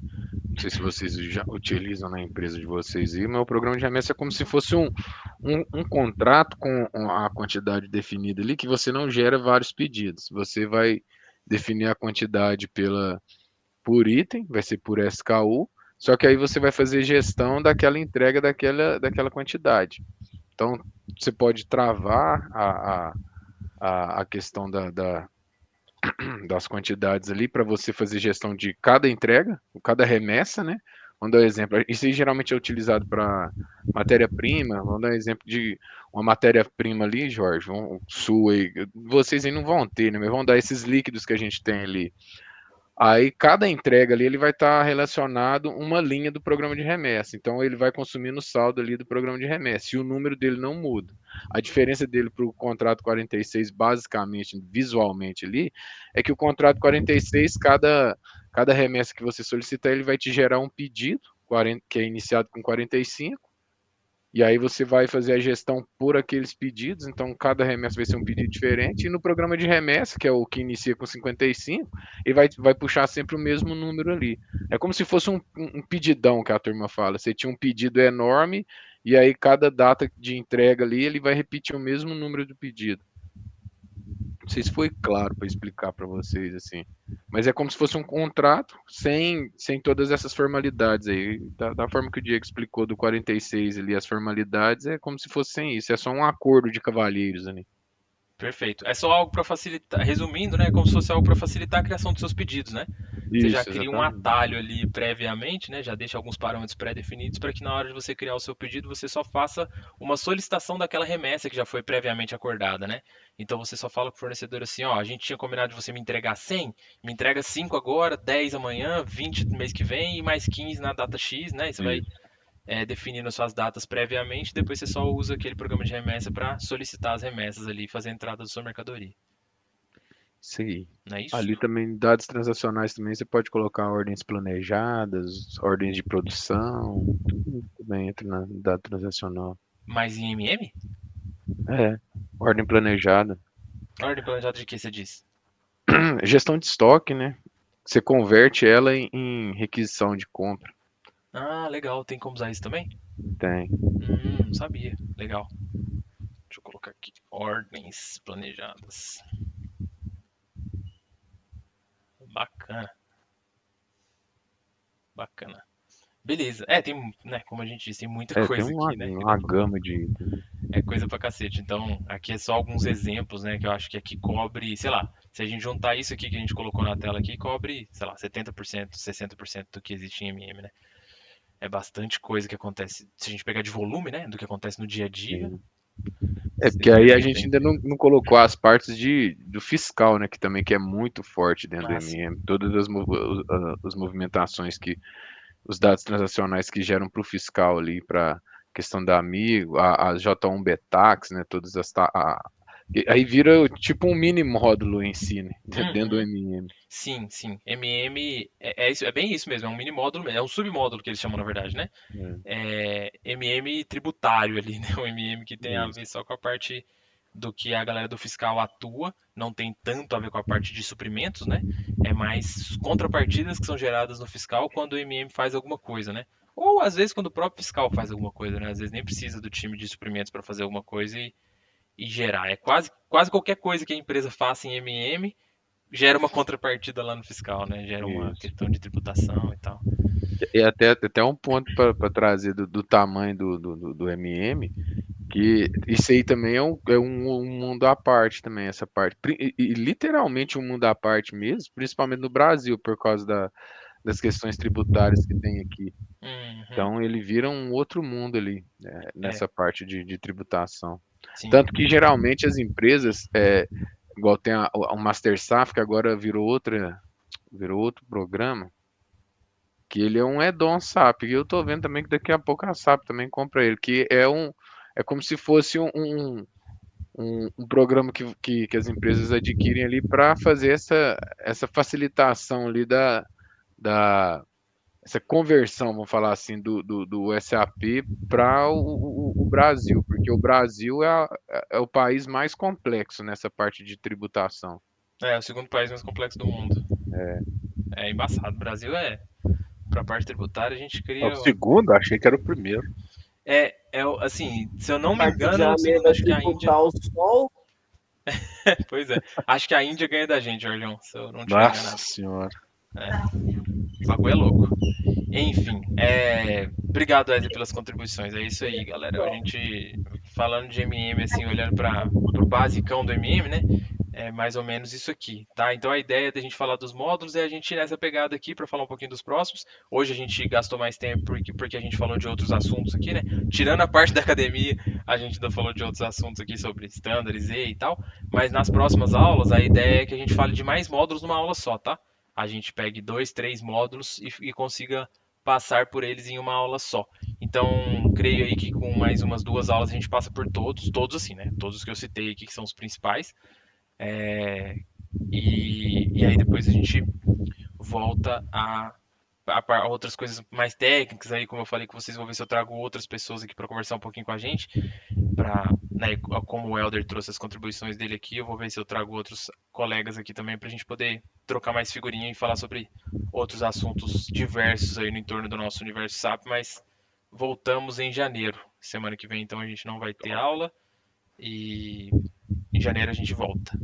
Speaker 4: Não sei se vocês já utilizam na empresa de vocês aí, mas o programa de remessa é como se fosse um contrato com a quantidade definida ali, que você não gera vários pedidos. Você vai definir a quantidade por item, vai ser por SKU, só que aí você vai fazer gestão daquela entrega daquela quantidade. Então, você pode travar a questão das quantidades ali para você fazer gestão de cada entrega, cada remessa, né? Vamos dar um exemplo. Isso aí geralmente é utilizado para matéria-prima. Vamos dar um exemplo de uma matéria-prima ali, Jorge, sua aí. Vocês aí não vão ter, né? Mas vão dar esses líquidos que a gente tem ali. Aí cada entrega ali ele vai estar relacionado uma linha do programa de remessa. Então ele vai consumindo o saldo ali do programa de remessa e o número dele não muda. A diferença dele para o contrato 46, basicamente, visualmente ali, é que o contrato 46, cada remessa que você solicitar, ele vai te gerar um pedido, que é iniciado com 45, e aí você vai fazer a gestão por aqueles pedidos, então cada remessa vai ser um pedido diferente, e no programa de remessa, que é o que inicia com 55, ele vai puxar sempre o mesmo número ali. É como se fosse um pedidão que a turma fala. Você tinha um pedido enorme, e aí cada data de entrega ali, ele vai repetir o mesmo número do pedido. Não sei se foi claro para explicar para vocês assim, mas é como se fosse um contrato sem todas essas formalidades aí. Da forma que o Diego explicou do 46 ali, as formalidades, é como se fosse sem isso, é só um acordo de cavalheiros ali.
Speaker 3: Perfeito. É só algo para facilitar, resumindo, né? Como se fosse algo para facilitar a criação dos seus pedidos, né? Você já
Speaker 4: Isso,
Speaker 3: cria um
Speaker 4: exatamente.
Speaker 3: atalho ali previamente, né? Já deixa alguns parâmetros pré-definidos para que na hora de você criar o seu pedido, você só faça uma solicitação daquela remessa que já foi previamente acordada, né? Então você só fala com o fornecedor assim, ó, a gente tinha combinado de você me entregar 100, me entrega 5 agora, 10 amanhã, 20 no mês que vem e mais 15 na data X, né? E você vai
Speaker 4: Isso.
Speaker 3: definindo suas datas previamente, depois você só usa aquele programa de remessa para solicitar as remessas ali e fazer a entrada da sua mercadoria.
Speaker 4: Isso aí.
Speaker 3: Não é isso?
Speaker 4: Ali também, dados transacionais também, você pode colocar ordens planejadas, ordens de produção, tudo também entra na dado transacional.
Speaker 3: Mas em MM?
Speaker 4: É, ordem planejada.
Speaker 3: Ordem planejada de que você diz?
Speaker 4: Gestão de estoque, né? Você converte ela em requisição de compra.
Speaker 3: Ah, legal. Tem como usar isso também?
Speaker 4: Tem.
Speaker 3: Não sabia. Legal. Deixa eu colocar aqui. Ordens planejadas. Bacana. Bacana. Beleza. Tem, né, como a gente disse, tem muita
Speaker 4: Tem
Speaker 3: coisa aqui, né?
Speaker 4: uma gama de.
Speaker 3: É coisa pra cacete. Então, aqui é só alguns exemplos, né, que eu acho que aqui cobre, sei lá, se a gente juntar isso aqui que a gente colocou na tela aqui, cobre, sei lá, 70%, 60% do que existe em MM, né? É bastante coisa que acontece. Se a gente pegar de volume, né, do que acontece no dia a dia,
Speaker 4: Porque aí a gente ainda não colocou as partes do fiscal, né? Que também que é muito forte dentro do MM. Todas as movimentações os dados transacionais que geram para o fiscal ali, para questão da Amigo, a J1 Betax, né? Todas aí vira tipo um mini módulo em si, né? Dentro do MM.
Speaker 3: Sim, sim. MM é bem isso mesmo, é um mini módulo, é um submódulo que eles chamam na verdade, né? É MM tributário ali, né? O MM que tem a ver só com a parte do que a galera do fiscal atua, não tem tanto a ver com a parte de suprimentos, né? É mais contrapartidas que são geradas no fiscal quando o MM faz alguma coisa, né? Ou às vezes quando o próprio fiscal faz alguma coisa, né? Às vezes nem precisa do time de suprimentos para fazer alguma coisa e gerar. É quase qualquer coisa que a empresa faça em MM gera uma contrapartida lá no fiscal, né? Gera uma questão de tributação e tal.
Speaker 4: E até um ponto para trazer do tamanho do MM, que isso aí também é um mundo à parte também, essa parte. E literalmente um mundo à parte mesmo, principalmente no Brasil, por causa das questões tributárias que tem aqui. Então ele vira um outro mundo ali, nessa parte de tributação.
Speaker 3: Sim.
Speaker 4: Tanto que geralmente as empresas, igual tem o Master SAF, que agora virou outro programa, que ele é um add-on SAP. E eu tô vendo também que daqui a pouco a SAP também compra ele, que é como se fosse um programa que as empresas adquirem ali para fazer essa facilitação ali essa conversão, vamos falar assim, do SAP para o Brasil, porque o Brasil é o país mais complexo nessa parte de tributação.
Speaker 3: É o segundo país mais complexo do mundo. É embaçado. O Brasil para a parte tributária, a gente
Speaker 6: É
Speaker 3: cria.
Speaker 6: o segundo? Achei que era o primeiro.
Speaker 3: Assim, se eu não
Speaker 2: A
Speaker 3: me
Speaker 2: parte de
Speaker 3: engano, o
Speaker 2: janeiro
Speaker 3: segundo,
Speaker 2: vai
Speaker 3: acho que a Índia.
Speaker 2: tributar o sol.
Speaker 3: Pois é, acho que a Índia ganha da gente, Jorgeão, se eu não tiver
Speaker 6: Nossa
Speaker 3: enganado.
Speaker 6: senhora.
Speaker 3: O bagulho é louco. Enfim, obrigado, Wesley, pelas contribuições. É isso aí, galera. A gente, falando de MM, assim, olhando para o basicão do MM, né? É mais ou menos isso aqui, tá? Então a ideia da gente falar dos módulos é a gente ir nessa pegada aqui para falar um pouquinho dos próximos. Hoje a gente gastou mais tempo porque a gente falou de outros assuntos aqui, né? Tirando a parte da academia, a gente ainda falou de outros assuntos aqui sobre standards e tal. Mas nas próximas aulas, a ideia é que a gente fale de mais módulos numa aula só, tá? A gente pegue 2, 3 módulos e consiga passar por eles em uma aula só. Então, creio aí que com mais umas 2 aulas a gente passa por todos assim, né? Todos que eu citei aqui que são os principais. E aí depois a gente volta a outras coisas mais técnicas aí, como eu falei com vocês, vou ver se eu trago outras pessoas aqui para conversar um pouquinho com a gente, né, como o Helder trouxe as contribuições dele aqui, eu vou ver se eu trago outros colegas aqui também para a gente poder trocar mais figurinha e falar sobre outros assuntos diversos aí no entorno do nosso universo SAP, mas voltamos em janeiro. Semana que vem, então, a gente não vai ter aula e em janeiro a gente volta.